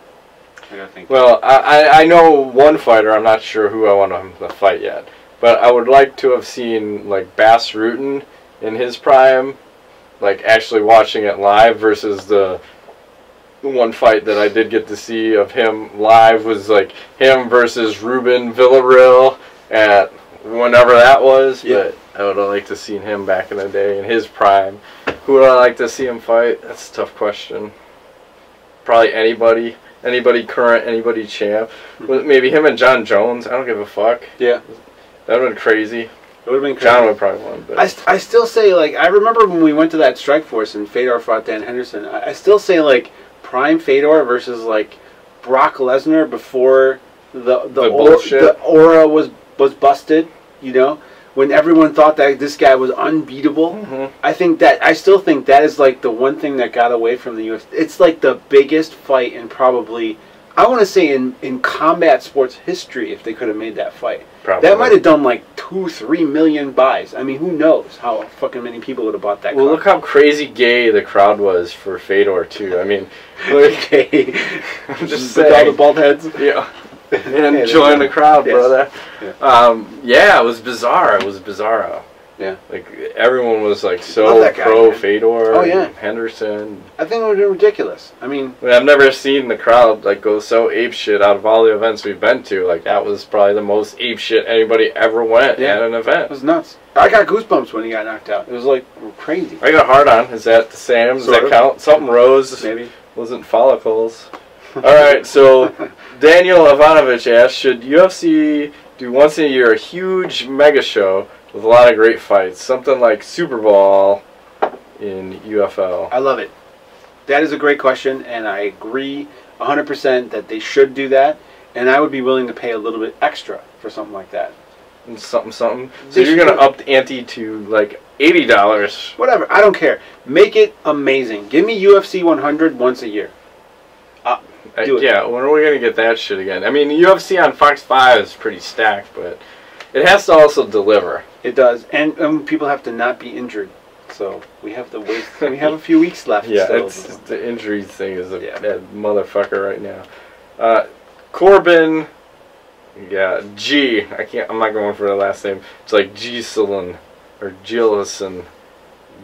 C: I gotta think.
B: Well, I know one fighter. I'm not sure who I want him to fight yet. But I would like to have seen, like, Bas Rutten in his prime, like, actually watching it live versus the one fight that I did get to see of him live was, like, him versus Ruben Villarreal at whenever that was. Yeah. But I would have liked to have seen him back in the day in his prime. Who would I like to see him fight? That's a tough question. Probably anybody. Anybody current, anybody champ. Maybe him and John Jones. I don't give a fuck.
C: Yeah.
B: That would have been crazy.
C: It would have been crazy.
B: John would probably win. But
C: I still say, like, I remember when we went to that Strike Force and Fedor fought Dan Henderson. I still say, like, prime Fedor versus, like, Brock Lesnar before the aura was busted, you know? When everyone thought that this guy was unbeatable.
B: Mm-hmm.
C: I still think that is, like, the one thing that got away from the UFC. It's, like, the biggest fight in probably, I want to say, in combat sports history, if they could have made that fight.
B: Probably.
C: That might have done, like, 2-3 million buys. I mean, who knows how fucking many people would have bought that
B: Well,
C: car.
B: look how crazy gay the crowd was for Fedor, too. I mean,
C: Okay.
B: I'm just
C: With all
B: saying.
C: the bald heads.
B: Yeah. And join the crowd, brother. Yeah. It was bizarre. It was bizarro.
C: Yeah.
B: Like, everyone was, like,
C: Love
B: so
C: that guy,
B: pro
C: man.
B: Fedor.
C: Oh, yeah.
B: And Henderson.
C: I think it would have been ridiculous. I mean,
B: I've never seen the crowd, like, go so apeshit out of all the events we've been to. Like, that was probably the most apeshit anybody ever went at an
C: it
B: event.
C: was nuts. I got goosebumps when he got knocked out. It was, like, crazy.
B: I got a hard on. Is that the same? Does
C: Sort
B: that
C: of.
B: count? Something rose.
C: Maybe.
B: Wasn't follicles. Alright, so Daniel Ivanovich asked, should UFC do once a year a huge mega show with a lot of great fights? Something like Super Bowl in UFL.
C: I love it. That is a great question, and I agree 100% that they should do that, and I would be willing to pay a little bit extra for something like that.
B: And something. So
C: They
B: you're going to
C: should.
B: up the ante to like $80.
C: Whatever, I don't care. Make it amazing. Give me UFC 100 once a year. Do it.
B: Yeah, when are we going to get that shit again? I mean, UFC on Fox 5 is pretty stacked, but it has to also deliver.
C: It does, and people have to not be injured. So we have to wait. We have a few weeks left.
B: Yeah,
C: still.
B: it's the injury thing is a motherfucker right now. Corbin, G. I'm not going for the last name. It's like Giselin or Gillison,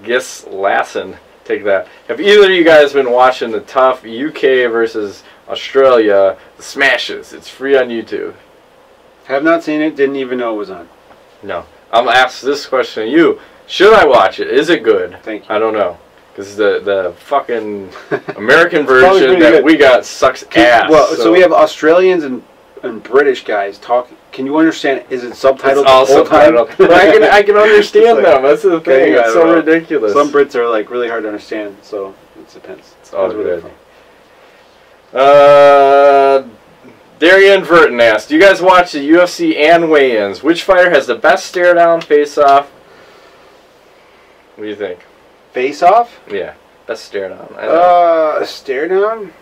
B: Gislason. Take that. Have either of you guys been watching the tough UK versus Australia, the Smashes? It's free on YouTube.
C: Have not seen it. Didn't even know it was on.
B: No. I'm going to ask this question to you. Should I watch it? Is it good?
C: Thank you.
B: I don't know. Because the fucking American
C: probably
B: version
C: pretty
B: that
C: good.
B: we got sucks ass.
C: Well, so we have Australians and British guys talking. Can you understand? Is it subtitled
B: It's all
C: the whole time?
B: subtitled. But I can understand
C: It's like,
B: them. That's the
C: okay,
B: thing.
C: I
B: It's
C: don't
B: so
C: know.
B: ridiculous.
C: Some Brits are like really hard to understand, so it depends.
B: It's all
C: Depends where
B: good.
C: they're from.
B: Darian Verton asked, do you guys watch the UFC and weigh-ins? Which fighter has the best stare-down, face-off? What do you think?
C: Face off?
B: Yeah, best stare-down.
C: Stare down?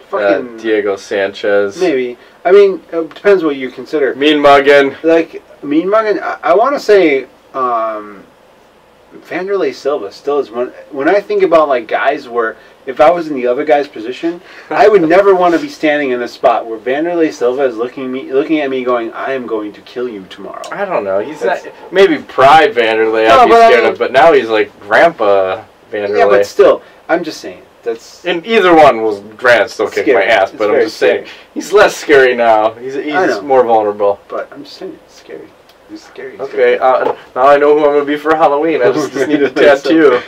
C: Fucking
B: Diego Sanchez.
C: maybe. I mean, it depends what you consider.
B: Mean mugging.
C: Like Mean Muggin, I want to say Vanderlei Silva still is one. When I think about like guys where if I was in the other guy's position, I would never want to be standing in a spot where Vanderlei Silva is looking at me going, "I am going to kill you tomorrow."
B: I don't know. He's not, maybe Pride Vanderlei.
C: No,
B: I'd be
C: but I
B: scared
C: mean-
B: of, but now he's like Grandpa Vanderlei.
C: Yeah, but still, I'm just saying that's.
B: And either one will granted still kick
C: Scary.
B: my ass,
C: It's
B: but I'm
C: very
B: just saying
C: scary.
B: he's less scary now. He's
C: know.
B: more vulnerable.
C: But I'm just saying it's scary. He's scary.
B: Okay, now I know who I'm gonna be for Halloween. I just need a tattoo.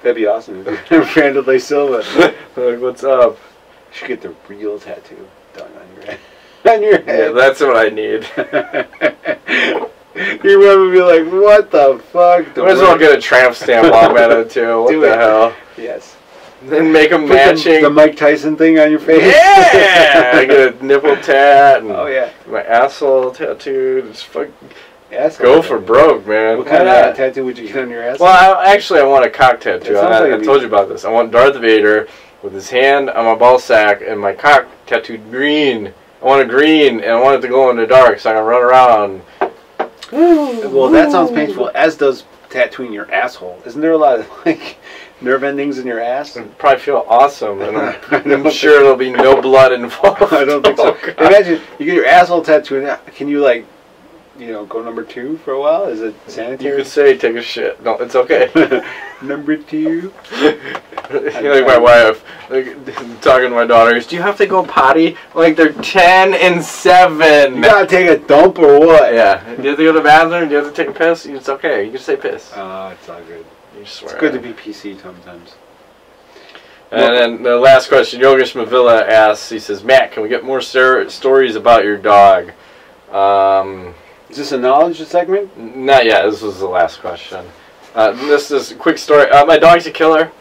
C: That'd be awesome. Vanderlei Silva.
B: Like, what's up?
C: You should get the real tattoo done on your head. On your
B: Yeah,
C: head.
B: that's what I need.
C: You would be like, what the fuck?
B: Might as well get a tramp stamp while I'm at it too. What
C: Do
B: the
C: it.
B: hell?
C: Yes.
B: Then make them
C: Put
B: matching.
C: the Mike Tyson thing on your face.
B: Yeah! I get a nipple tat and
C: Oh, yeah.
B: my asshole tattooed. Just fuck,
C: Yes.
B: go for broke, man.
C: What kind
B: Why
C: of
B: not?
C: tattoo would you get on your ass?
B: Well, actually, I want a cock tattoo.
C: It sounds like
B: I
C: it'd be-
B: told you about this. I want Darth Vader with his hand on my ball sack and my cock tattooed green. I want a green, and I want it to glow in the dark so I can run around.
C: Well, that sounds painful, as does tattooing your asshole. Isn't there a lot of, like, nerve endings in your ass?
B: It'd probably feel awesome, and
C: I
B: I'm
C: don't
B: sure there'll be no blood involved.
C: I don't think so.
B: Oh, God.
C: Imagine you get your asshole tattooed. Can you, like, go number 2 for a while? Is it
B: You
C: sanitary?
B: could say take a shit. No, it's okay.
C: Number 2.
B: Like my wife, like, talking to my daughters, do you have to go potty? Like they're 10 and 7.
C: You gotta take a dump or what?
B: Yeah. Do you have to go to the bathroom? Do you have to take a piss? It's okay. You can say piss.
C: It's all good.
B: swear.
C: It's good to be PC sometimes.
B: And then the last question, Yogesh Mavilla asks, he says, Matt, can we get more stories about your dog?
C: Is this a knowledge segment?
B: Not yet. This was the last question. This is a quick story. My dog's a killer.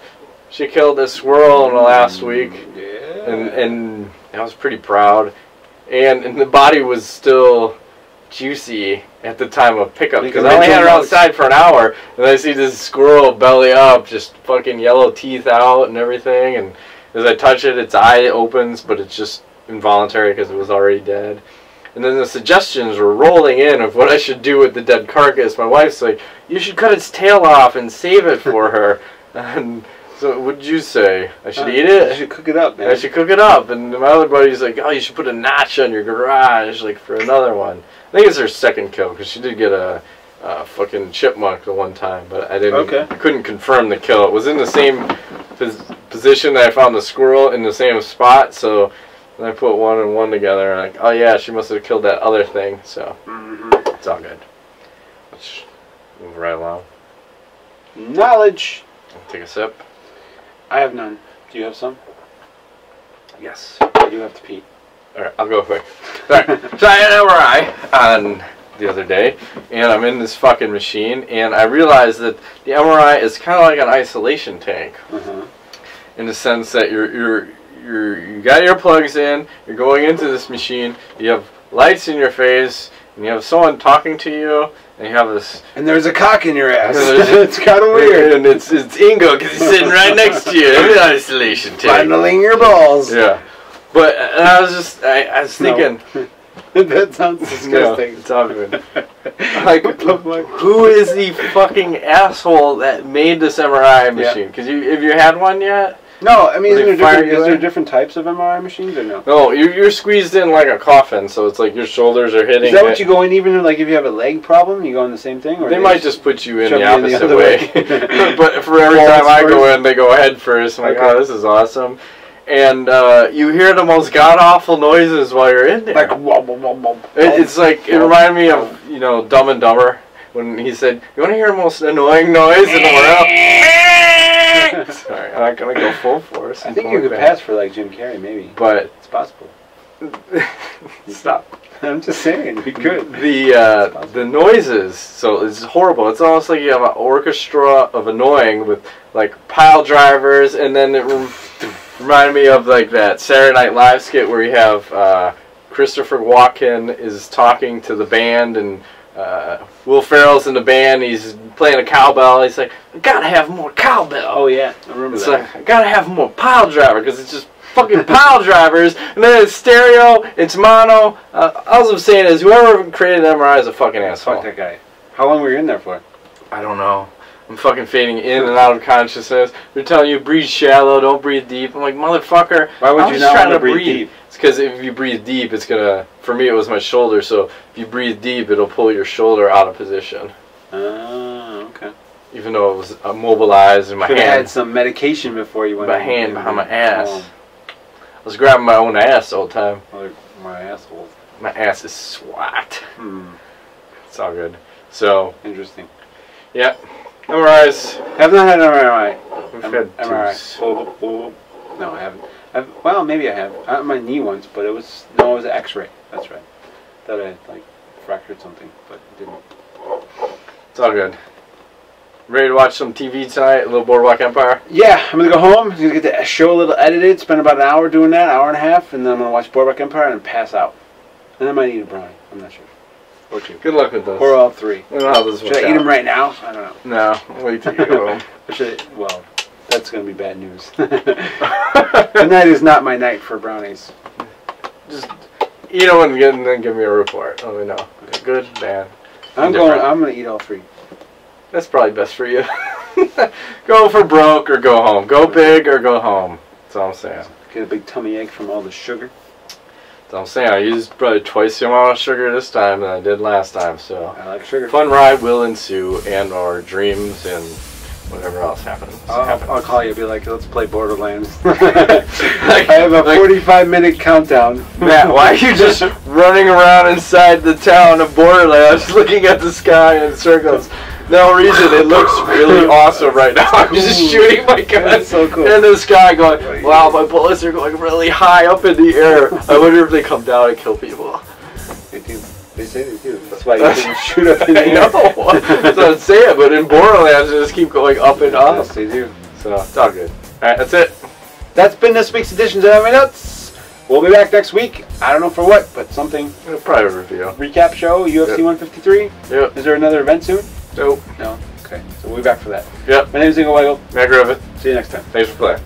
B: She killed a squirrel in the last week.
C: Yeah.
B: And I was pretty proud. And the body was still juicy at the time of pickup. Because I only had her outside for an hour. And I see this squirrel belly up, just fucking yellow teeth out and everything. And as I touch it, its eye opens, but it's just involuntary because it was already dead. And then the suggestions were rolling in of what I should do with the dead carcass. My wife's like, you should cut its tail off and save it for her. And so what did you say? I should eat it?
C: You should cook it up, man.
B: I should cook it up. And my other buddy's like, oh, you should put a notch on your garage, like, for another one. I think it's her second kill, because she did get a fucking chipmunk the one time. But I didn't.
C: Okay.
B: I couldn't confirm the kill. It was in the same position that I found the squirrel, in the same spot, so... And I put one and one together, and like, oh yeah, she must have killed that other thing, so it's all good. Let's move right along.
C: Knowledge.
B: Take a sip.
C: I have none. Do you have some?
B: Yes.
C: I do have to pee.
B: Alright, I'll go quick. Alright, so I had an MRI on the other day, and I'm in this fucking machine, and I realized that the MRI is kind of like an isolation tank. In the sense that you got your plugs in, you're going into this machine, you have lights in your face, and you have someone talking to you, and you have this...
C: And there's a cock in your ass. It's kind of weird.
B: And it's Ingo, because he's sitting right next to you in the isolation tank.
C: Fondling your balls.
B: Yeah. But and I was thinking...
C: No. That sounds disgusting.
B: No, it's all good. Like, who is the fucking asshole that made this MRI machine? Because have you had one yet?
C: No, I mean, is there different types of MRI machines or no?
B: No, you're squeezed in like a coffin, so it's like your shoulders are hitting.
C: Is that what you go in, even like if you have a leg problem, you go in the same thing? Or
B: they might just put you in the opposite way. But for every time I go in, they go head first. I'm like, oh, this is awesome. And you hear the most god-awful noises while you're in there.
C: Like, whoop, whoop, whoop, whoop.
B: It's like, it reminded me of, you know, Dumb and Dumber, when he said, you want to hear the most annoying noise in the world? Sorry, I'm not going to go full force.
C: I think you could pass for like Jim Carrey, maybe.
B: But
C: it's possible.
B: Stop.
C: I'm just saying, we could.
B: The noises, so it's horrible. It's almost like you have an orchestra of annoying with like pile drivers, and then it reminded me of like that Saturday Night Live skit where you have Christopher Walken is talking to the band, and Will Ferrell's in the band. He's playing a cowbell. He's like, I gotta have more cowbell.
C: Oh yeah, I remember
B: it's
C: that.
B: Like, I gotta have more pile driver, because it's just fucking pile drivers, and then it's stereo, it's mono. All I'm saying is, whoever created MRI is a fucking asshole.
C: Fuck that guy. How long were you in there for?
B: I don't know. I'm fucking fading in and out of consciousness. They're telling you breathe shallow, don't breathe deep. I'm like, motherfucker.
C: Why would you not want to breathe deep?
B: It's because if you breathe deep, it's gonna. For me, it was my shoulder. So if you breathe deep, it'll pull your shoulder out of position.
C: Oh, okay.
B: Even though it was immobilized in my hand.
C: You had some medication before you went.
B: My hand behind my ass. I was grabbing my own ass the whole time.
C: My asshole.
B: My ass is swat. It's all good. So
C: interesting.
B: Yeah. MRIs.
C: Have not had an MRI.
B: We've had
C: MRI. No, I haven't. Well, maybe I have. I had my knee once, but it was an X-ray. That's right. Thought I had like fractured something, but it didn't.
B: It's all good. Ready to watch some TV tonight? A little Boardwalk Empire?
C: Yeah, I'm gonna go home. I'm gonna get the show a little edited. Spend about an hour doing that, hour and a half, and then I'm gonna watch Boardwalk Empire and pass out. And I might eat a brownie. I'm not sure. Or two.
B: Good luck with those.
C: Or all three.
B: I don't know how this
C: should I eat them right now? I don't know.
B: No, wait till you go home.
C: Well, that's gonna be bad news. Tonight is not my night for brownies.
B: Just eat them and then give me a report. Let me know. Good, bad.
C: I'm gonna eat all three.
B: That's probably best for you. Go for broke or go home. Go big or go home. That's all I'm saying.
C: Get a big tummy ache from all the sugar.
B: That's all I'm saying. I used probably twice the amount of sugar this time than I did last time. So
C: I like sugar.
B: Fun ride will ensue, and or dreams and whatever else happens.
C: I'll call you and be like, let's play Borderlands. I have a 45-minute countdown.
B: Matt, why are you just running around inside the town of Borderlands looking at the sky in circles? no reason. It looks really awesome right now. I'm just shooting my gun.
C: That's so cool.
B: And the sky going, wow, my bullets are going really high up in the air. I wonder if they come down and kill people.
C: They do. They say they do. That's why you didn't shoot up in the air.
B: I know. That's what I'm saying. But in Borderlands, they just keep going up and up.
C: Yes, they do.
B: So it's all good. All right, that's it.
C: That's been this week's edition of MMA Nuts. We'll be back next week. I don't know for what, but something.
B: Probably a review.
C: Recap show, UFC 153.
B: Yep.
C: Is there another event soon?
B: Nope.
C: No. Okay. So we'll be back for that.
B: Yep.
C: My name is Ingo Weigel.
B: Matt Griffith.
C: See you next time.
B: Thanks for playing.